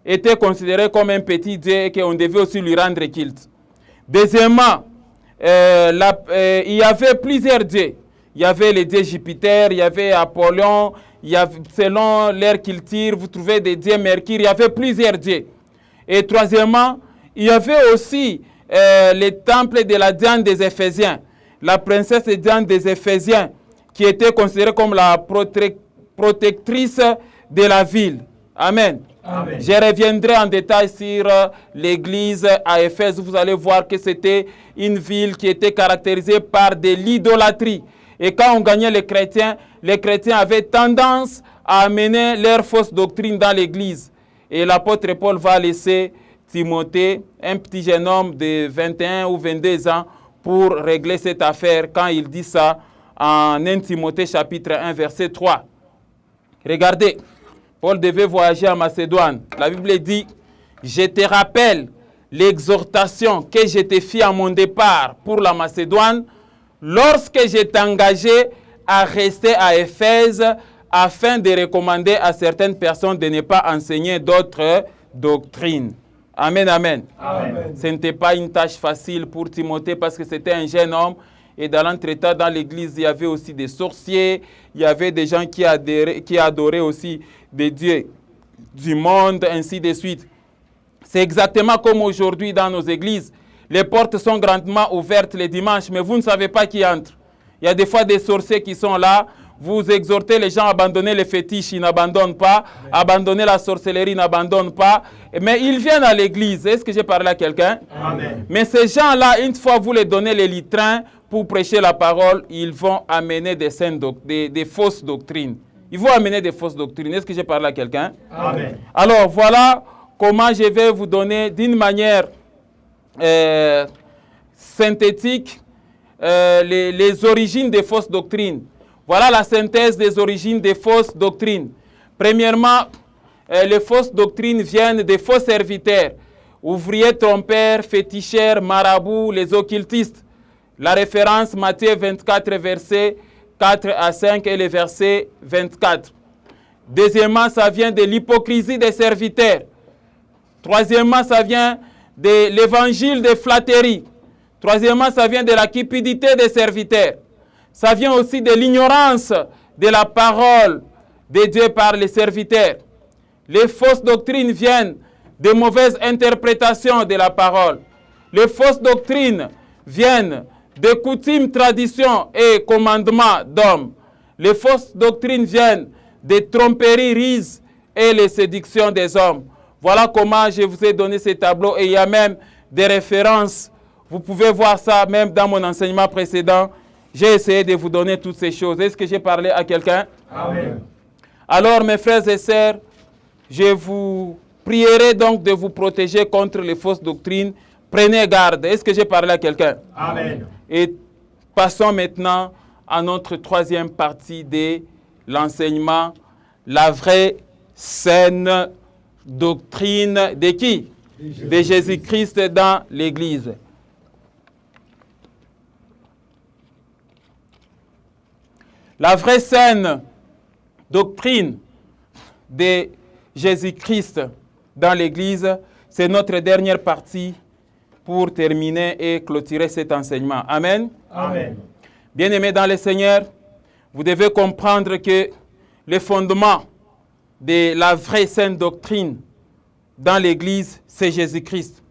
était considéré comme un petit dieu et qu'on devait aussi lui rendre culte. Deuxièmement, il y avait plusieurs dieux. Il y avait les dieux Jupiter, il y avait Apollon, selon leur culture, vous trouvez des dieux Mercure, il y avait plusieurs dieux. Et troisièmement, il y avait aussi le temple de la Diane des Éphésiens, la princesse Diane des Éphésiens, qui était considérée comme la protectrice de la ville. Amen. Amen. Je reviendrai en détail sur l'église à Éphèse. Vous allez voir que c'était une ville qui était caractérisée par de l'idolâtrie. Et quand on gagnait les chrétiens avaient tendance à amener leur fausse doctrine dans l'église. Et l'apôtre Paul va laisser Timothée, un petit jeune homme de 21 ou 22 ans, pour régler cette affaire quand il dit ça en 1 Timothée chapitre 1 verset 3. Regardez, Paul devait voyager en Macédoine. La Bible dit, je te rappelle l'exhortation que je te fis à mon départ pour la Macédoine, lorsque je t'engageais à rester à Éphèse afin de recommander à certaines personnes de ne pas enseigner d'autres doctrines. Amen, amen. Amen. Ce n'était pas une tâche facile pour Timothée parce que c'était un jeune homme et dans l'entretemps dans l'église, il y avait aussi des sorciers, il y avait des gens qui adoraient aussi des dieux du monde, ainsi de suite. C'est exactement comme aujourd'hui dans nos églises. Les portes sont grandement ouvertes les dimanches, mais vous ne savez pas qui entre. Il y a des fois des sorciers qui sont là. Vous exhortez les gens à abandonner les fétiches, ils n'abandonnent pas. Amen. Abandonner la sorcellerie, ils n'abandonnent pas. Mais ils viennent à l'église. Est-ce que j'ai parlé à quelqu'un? Amen. Mais ces gens-là, une fois vous les donnez les litrins pour prêcher la parole, ils vont amener des fausses doctrines. Ils vont amener des fausses doctrines. Est-ce que j'ai parlé à quelqu'un? Amen. Alors, voilà comment je vais vous donner d'une manière synthétique les origines des fausses doctrines. Voilà la synthèse des origines des fausses doctrines. Premièrement, les fausses doctrines viennent des faux serviteurs, ouvriers trompeurs, féticheurs, marabouts, les occultistes. La référence Matthieu 24, versets 4 à 5 et le verset 24. Deuxièmement, ça vient de l'hypocrisie des serviteurs. Troisièmement, ça vient de l'évangile de flatterie. Troisièmement, ça vient de la cupidité des serviteurs. Ça vient aussi de l'ignorance de la parole de Dieu par les serviteurs. Les fausses doctrines viennent de mauvaises interprétations de la parole. Les fausses doctrines viennent de coutumes, traditions et commandements d'hommes. Les fausses doctrines viennent des tromperies, rises et les séductions des hommes. Voilà comment je vous ai donné ces tableaux et il y a même des références. Vous pouvez voir ça même dans mon enseignement précédent. J'ai essayé de vous donner toutes ces choses. Est-ce que j'ai parlé à quelqu'un? Amen. Alors, mes frères et sœurs, je vous prierai donc de vous protéger contre les fausses doctrines. Prenez garde. Est-ce que j'ai parlé à quelqu'un? Amen. Et passons maintenant à notre troisième partie de l'enseignement, la vraie saine doctrine de qui? De Jésus-Christ dans l'Église. La vraie saine doctrine de Jésus-Christ dans l'Église, c'est notre dernière partie pour terminer et clôturer cet enseignement. Amen. Amen. Bien-aimés dans le Seigneur, vous devez comprendre que le fondement de la vraie saine doctrine dans l'Église, c'est Jésus-Christ.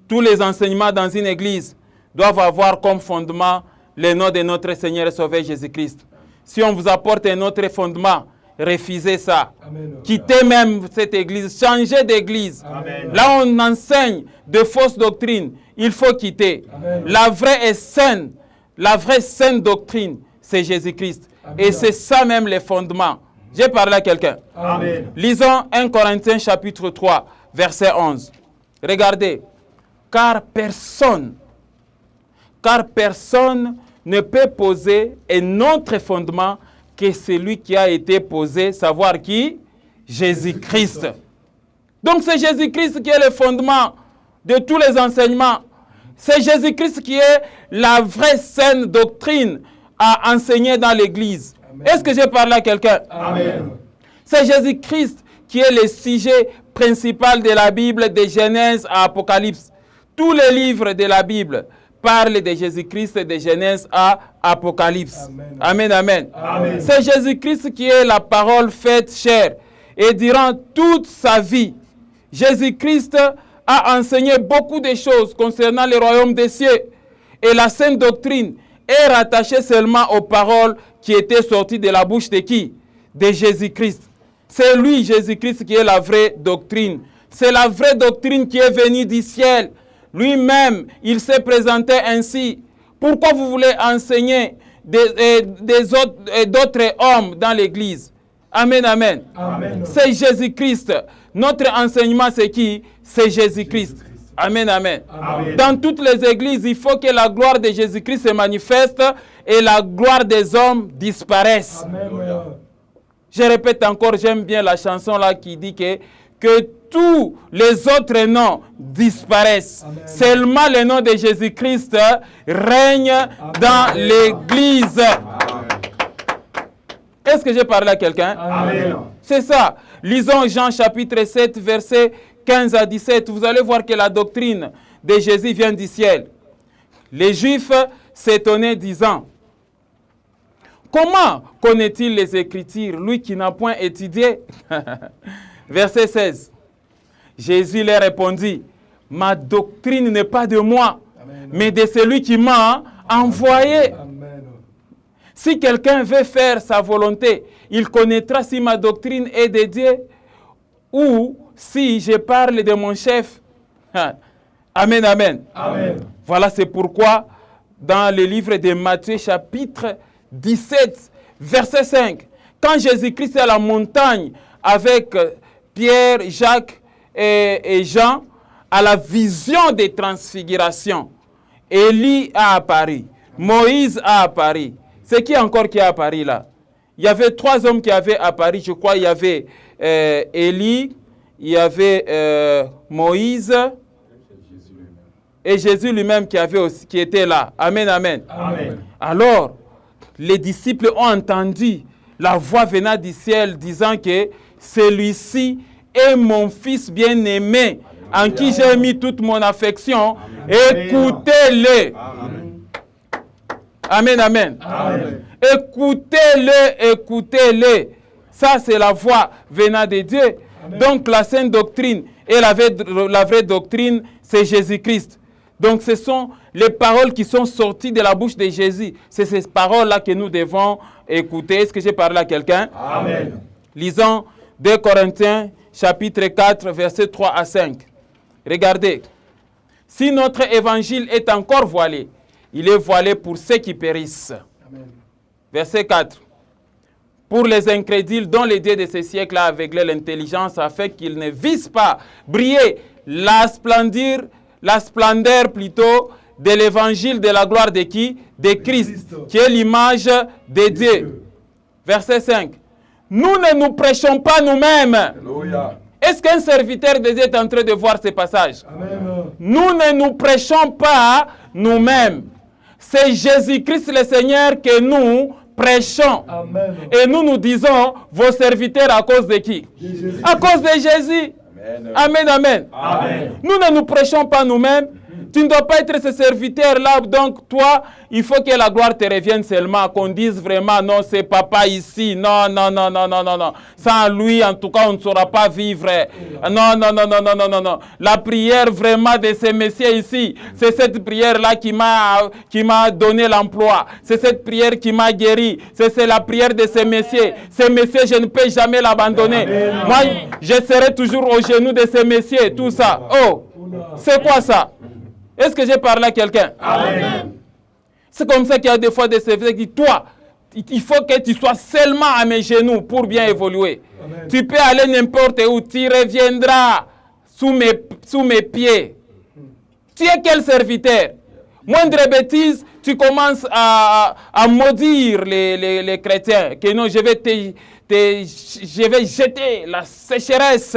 Tous les enseignements dans une Église doivent avoir comme fondement le nom de notre Seigneur et Sauveur Jésus-Christ. Si on vous apporte un autre fondement, refusez ça. Amen. Quittez même cette Église, changez d'Église. Amen. Là, on enseigne de fausses doctrines. Il faut quitter. Amen. La vraie et saine, la vraie saine doctrine, c'est Jésus-Christ. Et c'est ça même les fondements. J'ai parlé à quelqu'un. Amen. Lisons 1 Corinthiens chapitre 3, verset 11. Regardez. Car personne ne peut poser un autre fondement que celui qui a été posé, savoir qui? Jésus-Christ. Donc c'est Jésus-Christ qui est le fondement de tous les enseignements. C'est Jésus-Christ qui est la vraie saine doctrine à enseigner dans l'Église. Est-ce que j'ai parlé à quelqu'un? Amen. C'est Jésus-Christ qui est le sujet principal de la Bible, de Genèse à Apocalypse. Tous les livres de la Bible parlent de Jésus-Christ de Genèse à Apocalypse. Amen. Amen, amen. Amen. C'est Jésus-Christ qui est la parole faite chair. Et durant toute sa vie, Jésus-Christ a enseigné beaucoup de choses concernant le royaume des cieux. Et la sainte doctrine est rattachée seulement aux paroles qui étaient sorties de la bouche de qui? De Jésus-Christ. C'est lui, Jésus-Christ, qui est la vraie doctrine. C'est la vraie doctrine qui est venue du ciel. Lui-même, il s'est présenté ainsi. Pourquoi vous voulez enseigner d'autres hommes dans l'Église? Amen, amen. Amen. C'est Jésus-Christ. Notre enseignement, c'est qui? C'est Jésus-Christ. Amen, amen. Amen. Dans toutes les églises, il faut que la gloire de Jésus-Christ se manifeste et la gloire des hommes disparaisse. Amen. Je répète encore, j'aime bien la chanson là qui dit que tous les autres noms disparaissent. Amen. Seulement le nom de Jésus-Christ règne dans l'Église. Est-ce que j'ai parlé à quelqu'un? Amen. C'est ça. Lisons Jean chapitre 7, versets 15 à 17. Vous allez voir que la doctrine de Jésus vient du ciel. Les Juifs s'étonnaient disant, comment connaît-il les Écritures, lui qui n'a point étudié? Verset 16. Jésus leur répondit, ma doctrine n'est pas de moi, Amen. mais de celui qui m'a envoyé. Amen. Si quelqu'un veut faire sa volonté, il connaîtra si ma doctrine est de Dieu ou si je parle de mon chef. Amen, amen. Amen. Voilà, c'est pourquoi dans le livre de Matthieu chapitre 17, verset 5, quand Jésus-Christ est à la montagne avec Pierre, Jacques et Jean, à la vision des transfigurations, Élie a apparu, Moïse a apparu. C'est qui encore qui a apparu là? Il y avait 3 hommes qui avaient apparu, je crois. Il y avait Élie, il y avait Moïse et Jésus lui-même qui était là. Amen, amen. Amen. Alors, les disciples ont entendu la voix venant du ciel disant que celui-ci est mon fils bien-aimé, en qui j'ai mis toute mon affection. Écoutez-le. Amen, amen. Amen. Écoutez-le, écoutez-le. Ça, c'est la voix venant de Dieu. Amen. Donc, la sainte doctrine et la vraie doctrine, c'est Jésus-Christ. Donc, ce sont les paroles qui sont sorties de la bouche de Jésus. C'est ces paroles-là que nous devons écouter. Est-ce que j'ai parlé à quelqu'un? Amen. Lisons 2 Corinthiens, chapitre 4, versets 3 à 5. Regardez. Si notre évangile est encore voilé, il est voilé pour ceux qui périssent. Amen. Verset 4. Pour les incrédules dont les dieux de ce siècle a aveuglé l'intelligence afin qu'ils ne visent pas briller la splendeur plutôt de l'évangile de la gloire de qui? De Christ, qui est l'image de Dieu. Verset 5. Nous ne nous prêchons pas nous-mêmes. Alléluia. Est-ce qu'un serviteur de Dieu est en train de voir ce passage? Amen. Nous ne nous prêchons pas nous-mêmes. C'est Jésus-Christ le Seigneur que nous prêchons. Amen. Et nous disons, vos serviteurs à cause de qui? Jésus. À cause de Jésus. Amen. Amen, amen. Amen. Nous ne nous prêchons pas nous-mêmes. Tu ne dois pas être ce serviteur-là. Donc, toi, il faut que la gloire te revienne seulement. Qu'on dise vraiment, non, c'est papa ici. Non, non, non, non, non, non, non. Sans lui, en tout cas, on ne saura pas vivre. Non, non, non, non, non, non, non, non. La prière vraiment de ces messieurs ici, c'est cette prière-là qui m'a donné l'emploi. C'est cette prière qui m'a guéri. C'est la prière de ces messieurs. Ces messieurs, je ne peux jamais l'abandonner. Moi, je serai toujours au genou de ces messieurs. Tout ça. Oh, c'est quoi ça? Est-ce que j'ai parlé à quelqu'un? Amen. C'est comme ça qu'il y a des fois des serviteurs qui disent, toi, il faut que tu sois seulement à mes genoux pour bien évoluer. Amen. Tu peux aller n'importe où, tu reviendras sous mes pieds. Tu es quel serviteur? Moindre bêtise, tu commences à maudire les chrétiens. Que non, je vais jeter la sécheresse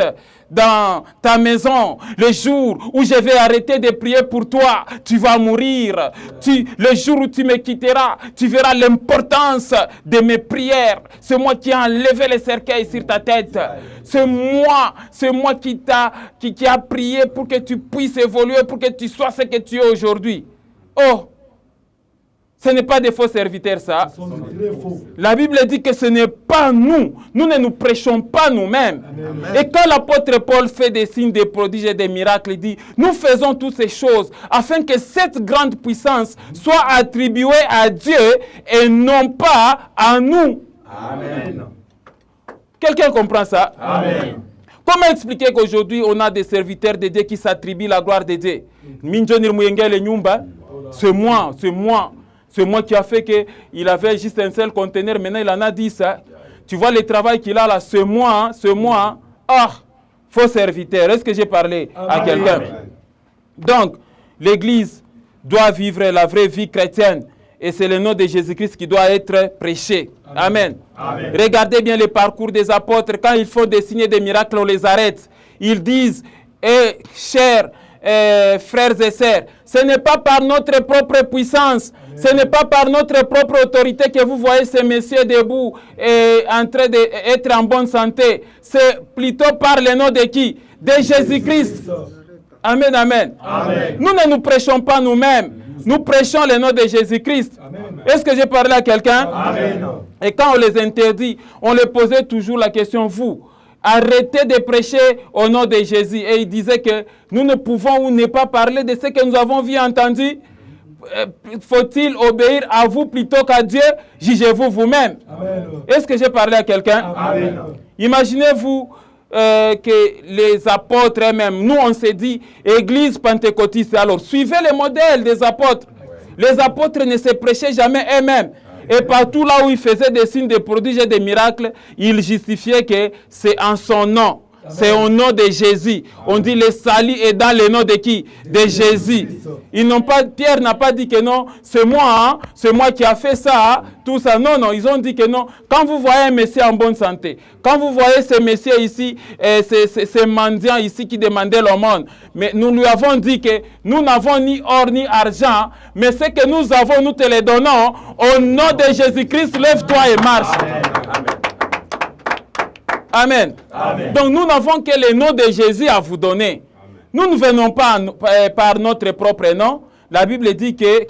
dans ta maison. Le jour où je vais arrêter de prier pour toi, tu vas mourir. Le jour où tu me quitteras, tu verras l'importance de mes prières. C'est moi qui ai enlevé les cercueils sur ta tête. C'est moi qui a prié pour que tu puisses évoluer, pour que tu sois ce que tu es aujourd'hui. Oh, ce n'est pas des faux serviteurs, ça. Ce sont des faux. La Bible dit que ce n'est pas nous. Nous ne nous prêchons pas nous-mêmes. Amen. Et quand l'apôtre Paul fait des signes, des prodiges et des miracles, il dit, nous faisons toutes ces choses afin que cette grande puissance soit attribuée à Dieu et non pas à nous. Amen. Quelqu'un comprend ça? Amen. Comment expliquer qu'aujourd'hui, on a des serviteurs de Dieu qui s'attribuent la gloire de Dieu? C'est moi qui a fait qu'il avait juste un seul conteneur. Maintenant, il en a 10. Hein. Tu vois le travail qu'il a là, c'est moi. Ah, faux serviteur. Est-ce que j'ai parlé à quelqu'un? Donc, l'Église doit vivre la vraie vie chrétienne. Et c'est le nom de Jésus-Christ qui doit être prêché. Amen. Amen. Regardez bien le parcours des apôtres. Quand ils font des signes et des miracles, on les arrête. Ils disent, chers frères et sœurs, ce n'est pas par notre propre puissance, ce n'est pas par notre propre autorité que vous voyez ces messieurs debout et en train d'être en bonne santé. C'est plutôt par le nom de qui? De Jésus-Christ. Amen, amen. Amen. Nous ne nous prêchons pas nous-mêmes. Nous prêchons le nom de Jésus-Christ. Est-ce que j'ai parlé à quelqu'un? Amen. Et quand on les interdit, on leur posait toujours la question, vous, arrêtez de prêcher au nom de Jésus. Et il disait que nous ne pouvons ou ne pas parler de ce que nous avons vu et entendu. Faut-il obéir à vous plutôt qu'à Dieu? Jugez-vous vous-même. Est-ce que j'ai parlé à quelqu'un? Amen. Imaginez-vous que les apôtres eux-mêmes, nous on s'est dit, Église pentecôtiste, alors suivez le modèle des apôtres. Les apôtres ne se prêchaient jamais eux-mêmes. Et partout là où ils faisaient des signes, des prodiges et des miracles, ils justifiaient que c'est en son nom. C'est au nom de Jésus. On dit le salut est dans le nom de qui? De Jésus. Ils n'ont pas, Pierre n'a pas dit que non, c'est moi qui a fait ça, tout ça. Non, non, ils ont dit que non. Quand vous voyez un Messie en bonne santé, quand vous voyez ces messieurs ici, ces mendiants ici qui demandaient l'aumône, mais nous lui avons dit que nous n'avons ni or ni argent, mais ce que nous avons, nous te le donnons. Au nom de Jésus-Christ, lève-toi et marche. Amen. Amen. Amen. Donc nous n'avons que le nom de Jésus à vous donner. Nous ne venons pas par notre propre nom. La Bible dit que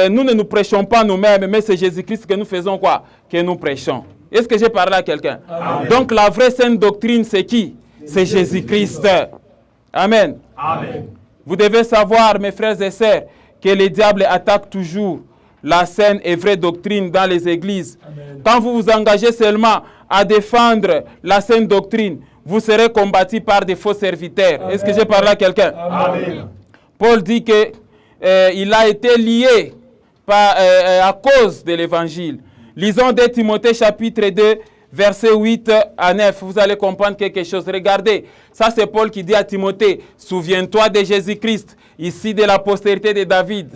nous ne nous prêchons pas nous-mêmes, mais c'est Jésus-Christ que nous faisons quoi? Que nous prêchons. Est-ce que j'ai parlé à quelqu'un? Donc la vraie sainte doctrine, c'est qui? C'est Jésus-Christ. Amen. Amen. Vous devez savoir, mes frères et sœurs, que le diable attaque toujours la saine et vraie doctrine dans les églises. Amen. Quand vous vous engagez seulement à défendre la saine doctrine, vous serez combattu par des faux serviteurs. Est-ce que j'ai parlé à quelqu'un? Amen. Paul dit que il a été lié à cause de l'évangile. Lisons 2 Timothée chapitre 2, versets 8 à 9. Vous allez comprendre quelque chose. Regardez, ça c'est Paul qui dit à Timothée, souviens-toi de Jésus-Christ, ici de la postérité de David.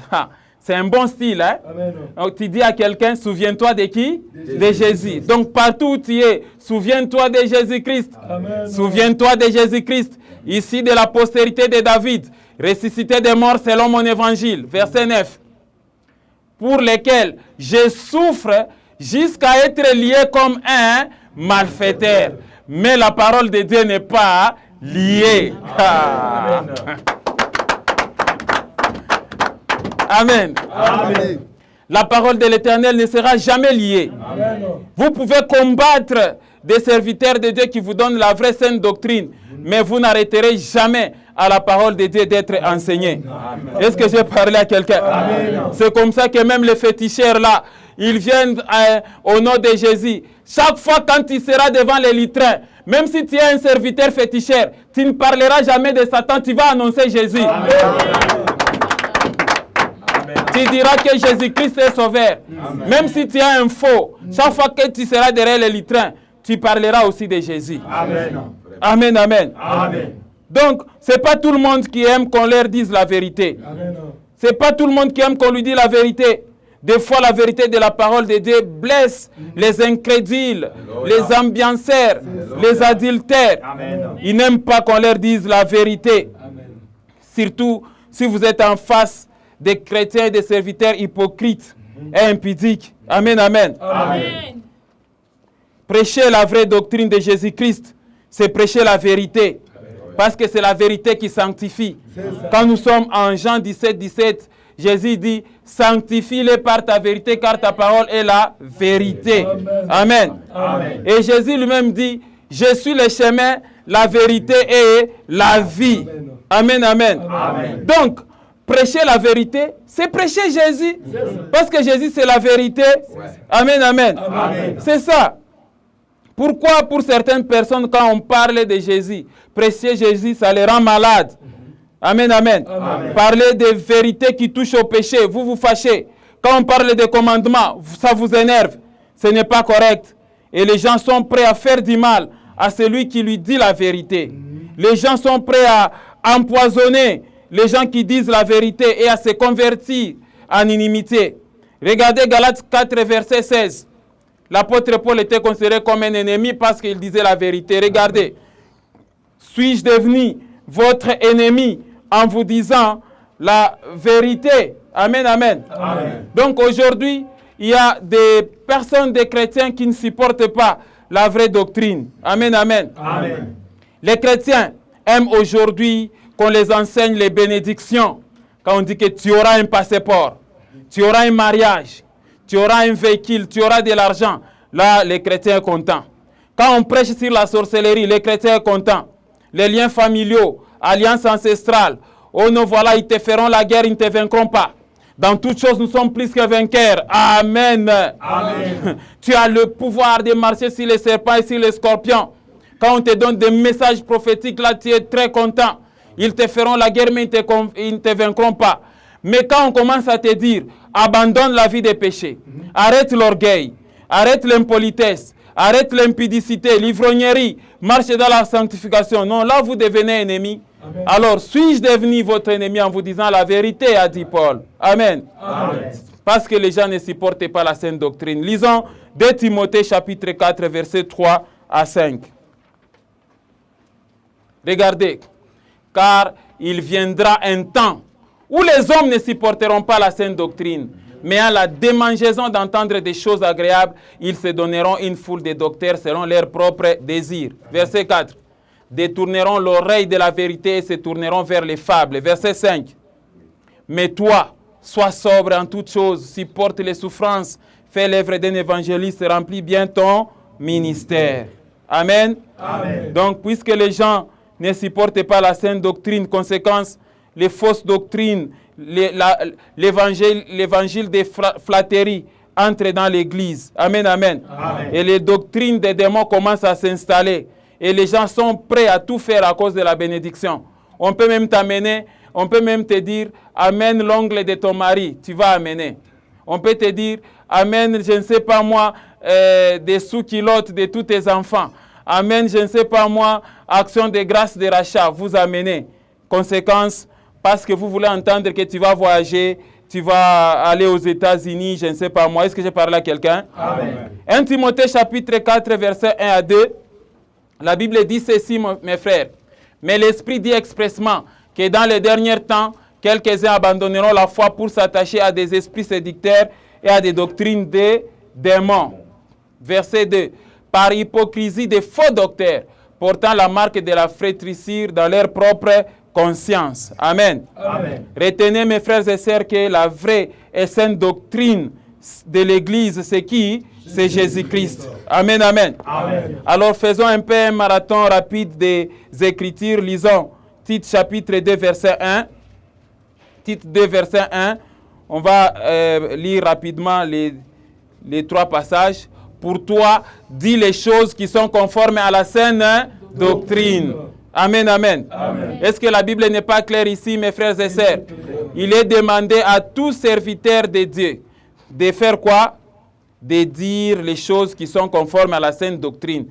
C'est un bon style, hein? Amen. Donc, tu dis à quelqu'un, souviens-toi de qui? De Jésus. Donc, partout où tu es, souviens-toi de Jésus-Christ. Amen. Souviens-toi de Jésus-Christ, ici de la postérité de David, ressuscité des morts selon mon évangile. Verset 9. Pour lesquels je souffre jusqu'à être lié comme un malfaiteur. Mais la parole de Dieu n'est pas liée. Amen. Amen. Amen. La parole de l'Éternel ne sera jamais liée. Amen. Vous pouvez combattre des serviteurs de Dieu qui vous donnent la vraie sainte doctrine, mais vous n'arrêterez jamais à la parole de Dieu d'être enseigné. Est-ce que j'ai parlé à quelqu'un? C'est comme ça que même les féticheurs là, ils viennent au nom de Jésus. Chaque fois quand tu seras devant les litrins, même si tu es un serviteur féticheur, tu ne parleras jamais de Satan, tu vas annoncer Jésus. Tu diras que Jésus-Christ est sauveur. Amen. Même si tu es un faux, chaque fois que tu seras derrière les litrins, tu parleras aussi de Jésus. Amen. Amen, amen. Amen. Donc, ce n'est pas tout le monde qui aime qu'on leur dise la vérité. Amen. Ce n'est pas tout le monde qui aime qu'on lui dise la vérité. Des fois, la vérité de la parole de Dieu blesse les incrédules, les ambianceurs, les adultères. Amen. Ils n'aiment pas qu'on leur dise la vérité. Amen. Surtout si vous êtes en face des chrétiens et des serviteurs hypocrites et impudiques. Amen, amen. Amen. Prêcher la vraie doctrine de Jésus-Christ, c'est prêcher la vérité. Parce que c'est la vérité qui sanctifie. Quand nous sommes en Jean 17, 17, Jésus dit, sanctifie-les par ta vérité, car ta parole est la vérité. Amen. Amen. Et Jésus lui-même dit, je suis le chemin, la vérité et la vie. Amen, amen. Amen. Donc, prêcher la vérité, c'est prêcher Jésus. Parce que Jésus, c'est la vérité. Amen, amen. Amen. C'est ça. Pourquoi pour certaines personnes, quand on parle de Jésus, prêcher Jésus, ça les rend malades? Amen, amen. Amen. Parler des vérités qui touchent au péché, vous vous fâchez. Quand on parle des commandements, ça vous énerve. Ce n'est pas correct. Et les gens sont prêts à faire du mal à celui qui lui dit la vérité. Les gens sont prêts à empoisonner les gens qui disent la vérité et à se convertir en inimité. Regardez Galates 4, verset 16. L'apôtre Paul était considéré comme un ennemi parce qu'il disait la vérité. Regardez. Suis-je devenu votre ennemi en vous disant la vérité? Amen, amen. Amen. Donc aujourd'hui, il y a des personnes, des chrétiens qui ne supportent pas la vraie doctrine. Amen, amen. Amen. Les chrétiens aiment aujourd'hui qu'on les enseigne les bénédictions. Quand on dit que tu auras un passeport, tu auras un mariage, tu auras un véhicule, tu auras de l'argent. Là, les chrétiens sont contents. Quand on prêche sur la sorcellerie, les chrétiens sont contents. Les liens familiaux, alliances ancestrales. Oh non, voilà, ils te feront la guerre, ils ne te vaincront pas. Dans toutes choses, nous sommes plus que vainqueurs. Amen. Amen. Tu as le pouvoir de marcher sur les serpents et sur les scorpions. Quand on te donne des messages prophétiques, là, tu es très content. Ils te feront la guerre, mais ils ne te vaincront pas. Mais quand on commence à te dire, abandonne la vie des péchés, arrête l'orgueil, arrête l'impolitesse, arrête l'impudicité, l'ivrognerie, marche dans la sanctification. Non, là, vous devenez ennemi. Amen. Alors, suis-je devenu votre ennemi en vous disant la vérité, a dit Paul. Amen. Amen. Parce que les gens ne supportent pas la sainte doctrine. Lisons 2 Timothée chapitre 4, versets 3 à 5. Regardez. Car il viendra un temps où les hommes ne supporteront pas la sainte doctrine. Mais à la démangeaison d'entendre des choses agréables, ils se donneront une foule de docteurs selon leurs propres désirs. Verset 4. Détourneront l'oreille de la vérité et se tourneront vers les fables. Verset 5. Mais toi, sois sobre en toutes choses, supporte les souffrances, fais l'œuvre d'un évangéliste, remplis bien ton ministère. Amen. Amen. Donc, puisque les gens ne supportent pas la saine doctrine, conséquence, les fausses doctrines, l'évangile des flatteries entre dans l'église. Amen, amen, amen. Et les doctrines des démons commencent à s'installer. Et les gens sont prêts à tout faire à cause de la bénédiction. On peut même t'amener, on peut même te dire, amène l'ongle de ton mari, tu vas amener. On peut te dire, amène, je ne sais pas moi, des sous-culottes de tous tes enfants. Amène, je ne sais pas moi, action de grâce de rachat, vous amenez. Conséquence, parce que vous voulez entendre que tu vas voyager, tu vas aller aux États-Unis, je ne sais pas moi. Est-ce que j'ai parlé à quelqu'un? Amen. 1 Timothée chapitre 4, versets 1 à 2. La Bible dit ceci, mes frères. Mais l'Esprit dit expressement que dans les derniers temps, quelques-uns abandonneront la foi pour s'attacher à des esprits séducteurs et à des doctrines des démons. Verset 2. Par hypocrisie des faux docteurs, portant la marque de la flétrissure dans leur propre conscience. Amen. Amen. Retenez, mes frères et sœurs, que la vraie et saine doctrine de l'Église, c'est qui? C'est Jésus-Christ. Amen, amen. Amen. Alors, faisons un peu un marathon rapide des Écritures. Lisons Tite chapitre 2, verset 1. Tite 2, verset 1. On va lire rapidement les trois passages. Pour toi, dis les choses qui sont conformes à la saine doctrine. Amen, amen. Amen. Est-ce que la Bible n'est pas claire ici, mes frères et sœurs? Il est demandé à tout serviteur de Dieu de faire quoi? De dire les choses qui sont conformes à la saine doctrine.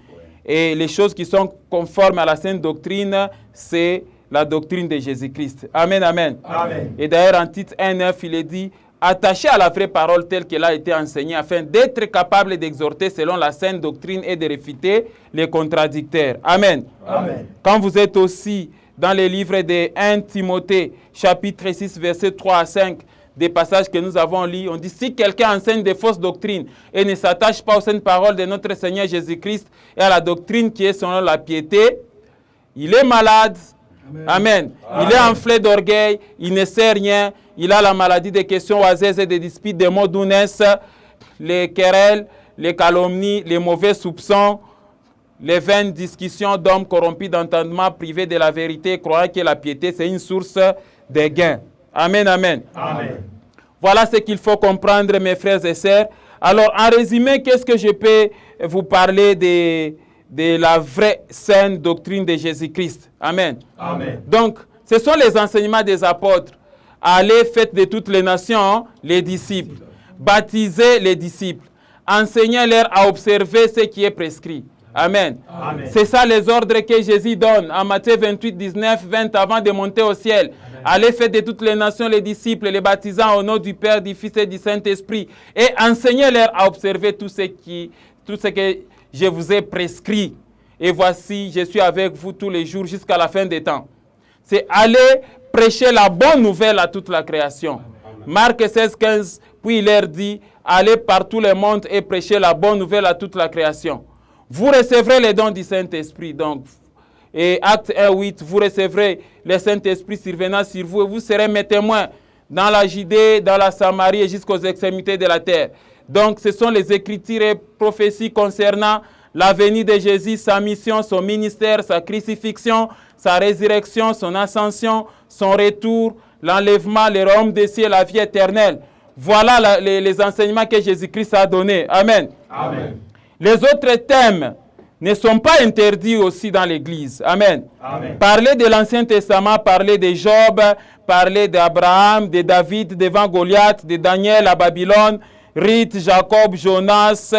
Et les choses qui sont conformes à la saine doctrine, c'est la doctrine de Jésus-Christ. Amen, amen. Amen. Et d'ailleurs, en Tite 1:9, il est dit, attachez à la vraie parole telle qu'elle a été enseignée, afin d'être capable d'exhorter selon la saine doctrine et de réfuter les contradicteurs. Amen. Amen. Quand vous êtes aussi dans les livres de 1 Timothée, chapitre 6, versets 3 à 5, des passages que nous avons lus, on dit, si quelqu'un enseigne des fausses doctrines et ne s'attache pas aux saintes paroles de notre Seigneur Jésus-Christ et à la doctrine qui est selon la piété, il est malade. Amen. Il est enflé d'orgueil, il ne sait rien, il a la maladie des questions oiseuses et des disputes, des mots d'où naissent les querelles, les calomnies, les mauvais soupçons, les vaines discussions d'hommes corrompus d'entendement, privés de la vérité, croyant que la piété, c'est une source de gain. Amen, amen. Amen. Voilà ce qu'il faut comprendre, mes frères et sœurs. Alors, en résumé, qu'est-ce que je peux vous parler de la vraie saine doctrine de Jésus-Christ? Amen. Amen. Donc, ce sont les enseignements des apôtres. Allez, faites de toutes les nations les disciples. Baptisez les disciples. Enseignez-leur à observer ce qui est prescrit. Amen. Amen. C'est ça les ordres que Jésus donne en Matthieu 28, 19, 20 avant de monter au ciel. Allez, faites de toutes les nations les disciples, les baptisant au nom du Père, du Fils et du Saint-Esprit. Et enseignez-leur à observer tout ce que je vous ai prescrit. Et voici, je suis avec vous tous les jours jusqu'à la fin des temps. C'est aller prêcher la bonne nouvelle à toute la création. Marc 16, 15, puis il leur dit, allez par tout le monde et prêchez la bonne nouvelle à toute la création. Vous recevrez les dons du Saint-Esprit. Donc, et Acte 1, 8, vous recevrez le Saint-Esprit survenant sur vous et vous serez mes témoins dans la Judée, dans la Samarie et jusqu'aux extrémités de la terre. Donc, ce sont les écritures et prophéties concernant la venue de Jésus, sa mission, son ministère, sa crucifixion, sa résurrection, son ascension, son retour, l'enlèvement, le royaume des cieux, la vie éternelle. Voilà les enseignements que Jésus-Christ a donnés. Amen. Amen. Les autres thèmes ne sont pas interdits aussi dans l'Église. Amen. Amen. Parler de l'Ancien Testament, parler de Job, parler d'Abraham, de David devant Goliath, de Daniel à Babylone, Ruth, Jacob, Jonas,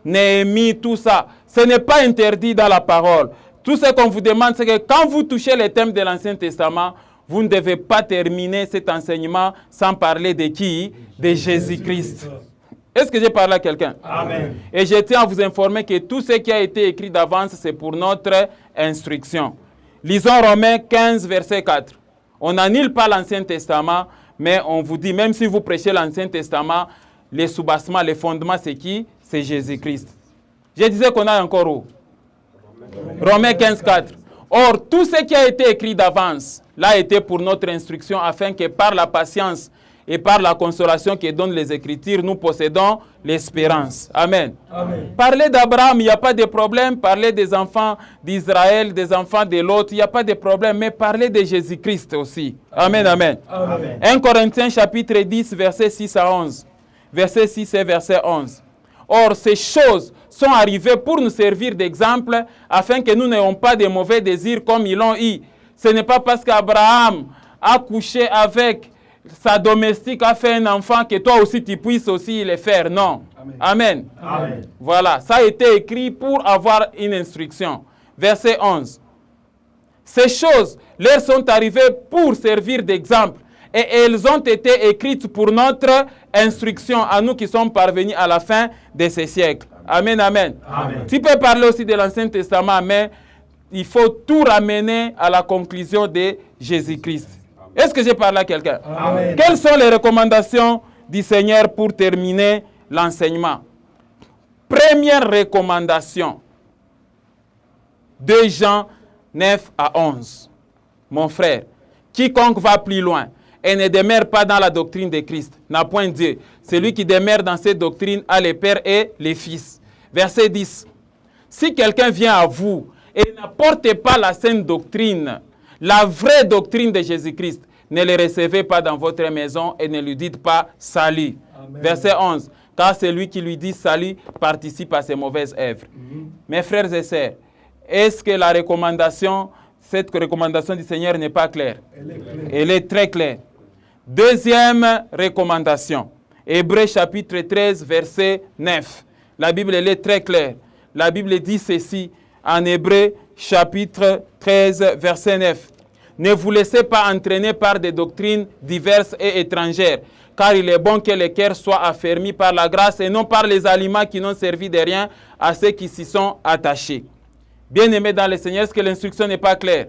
Néhémie, tout ça. Ce n'est pas interdit dans la parole. Tout ce qu'on vous demande, c'est que quand vous touchez les thèmes de l'Ancien Testament, vous ne devez pas terminer cet enseignement sans parler de qui? De Jésus-Christ. Est-ce que j'ai parlé à quelqu'un? Amen. Et je tiens à vous informer que tout ce qui a été écrit d'avance, c'est pour notre instruction. Lisons Romains 15, verset 4. On n'annule pas l'Ancien Testament, Mais on vous dit, même si vous prêchez l'Ancien Testament, les soubassements, les fondements, c'est qui? C'est Jésus-Christ. Je disais qu'on a encore où? Romains 15, 4. Or, tout ce qui a été écrit d'avance, l'a été pour notre instruction, afin que par la patience et par la consolation que donnent les Écritures, nous possédons l'espérance. Amen. Amen. Parler d'Abraham, il n'y a pas de problème. Parler des enfants d'Israël, des enfants de l'autre, il n'y a pas de problème. Mais parler de Jésus-Christ aussi. Amen, amen. Amen. 1 Corinthiens chapitre 10, versets 6 à 11. Verset 6 et verset 11. Or, ces choses sont arrivées pour nous servir d'exemple, afin que nous n'ayons pas de mauvais désirs comme ils l'ont eu. Ce n'est pas parce qu'Abraham a couché avec sa domestique, a fait un enfant, que toi aussi tu puisses aussi le faire. Non. Amen. Amen. Voilà, ça a été écrit pour avoir une instruction. Verset 11. Ces choses leur sont arrivées pour servir d'exemple, et elles ont été écrites pour notre instruction, à nous qui sommes parvenus à la fin de ces siècles. Amen, amen. Amen. Tu peux parler aussi de l'Ancien Testament, mais il faut tout ramener à la conclusion de Jésus-Christ. Est-ce que j'ai parlé à quelqu'un? Amen. Quelles sont les recommandations du Seigneur pour terminer l'enseignement? Première recommandation, 2 Jean 9 à 11. Mon frère, quiconque va plus loin et ne demeure pas dans la doctrine de Christ n'a point Dieu. Celui qui demeure dans cette doctrine a les pères et les fils. Verset 10. Si quelqu'un vient à vous et n'apporte pas la saine doctrine, la vraie doctrine de Jésus-Christ, ne le recevez pas dans votre maison et ne lui dites pas salut. Amen. Verset 11. Car celui qui lui dit salut participe à ses mauvaises œuvres. Mes frères et sœurs, est-ce que cette recommandation du Seigneur n'est pas claire? Elle est claire. Elle est très claire. Deuxième recommandation, Hébreux chapitre 13, verset 9. La Bible elle est très claire. La Bible dit ceci en Hébreux chapitre 13, verset 9. Ne vous laissez pas entraîner par des doctrines diverses et étrangères, car il est bon que les cœurs soient affermis par la grâce et non par les aliments qui n'ont servi de rien à ceux qui s'y sont attachés. Bien-aimés dans le Seigneur, est-ce que l'instruction n'est pas claire?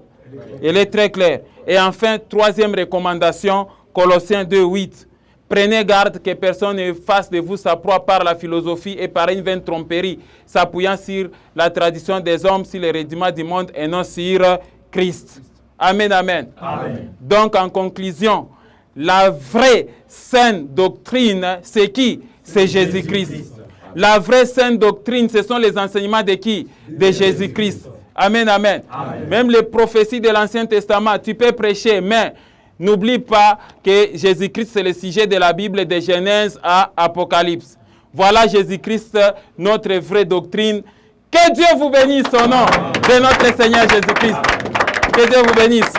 Elle est très claire. Et enfin, troisième recommandation, Colossiens 2, 8. Prenez garde que personne ne fasse de vous sa proie par la philosophie et par une vaine tromperie, s'appuyant sur la tradition des hommes, sur le rudiment du monde et non sur Christ. Amen, amen. Amen. Donc, en conclusion, la vraie saine doctrine, c'est qui? C'est Jésus-Christ. La vraie saine doctrine, ce sont les enseignements de qui? De Jésus-Christ. Amen, amen. Amen. Même les prophéties de l'Ancien Testament, tu peux prêcher, mais n'oublie pas que Jésus-Christ, c'est le sujet de la Bible de Genèse à Apocalypse. Voilà Jésus-Christ, notre vraie doctrine. Que Dieu vous bénisse au nom de notre Seigneur Jésus-Christ. Que Dieu vous bénisse.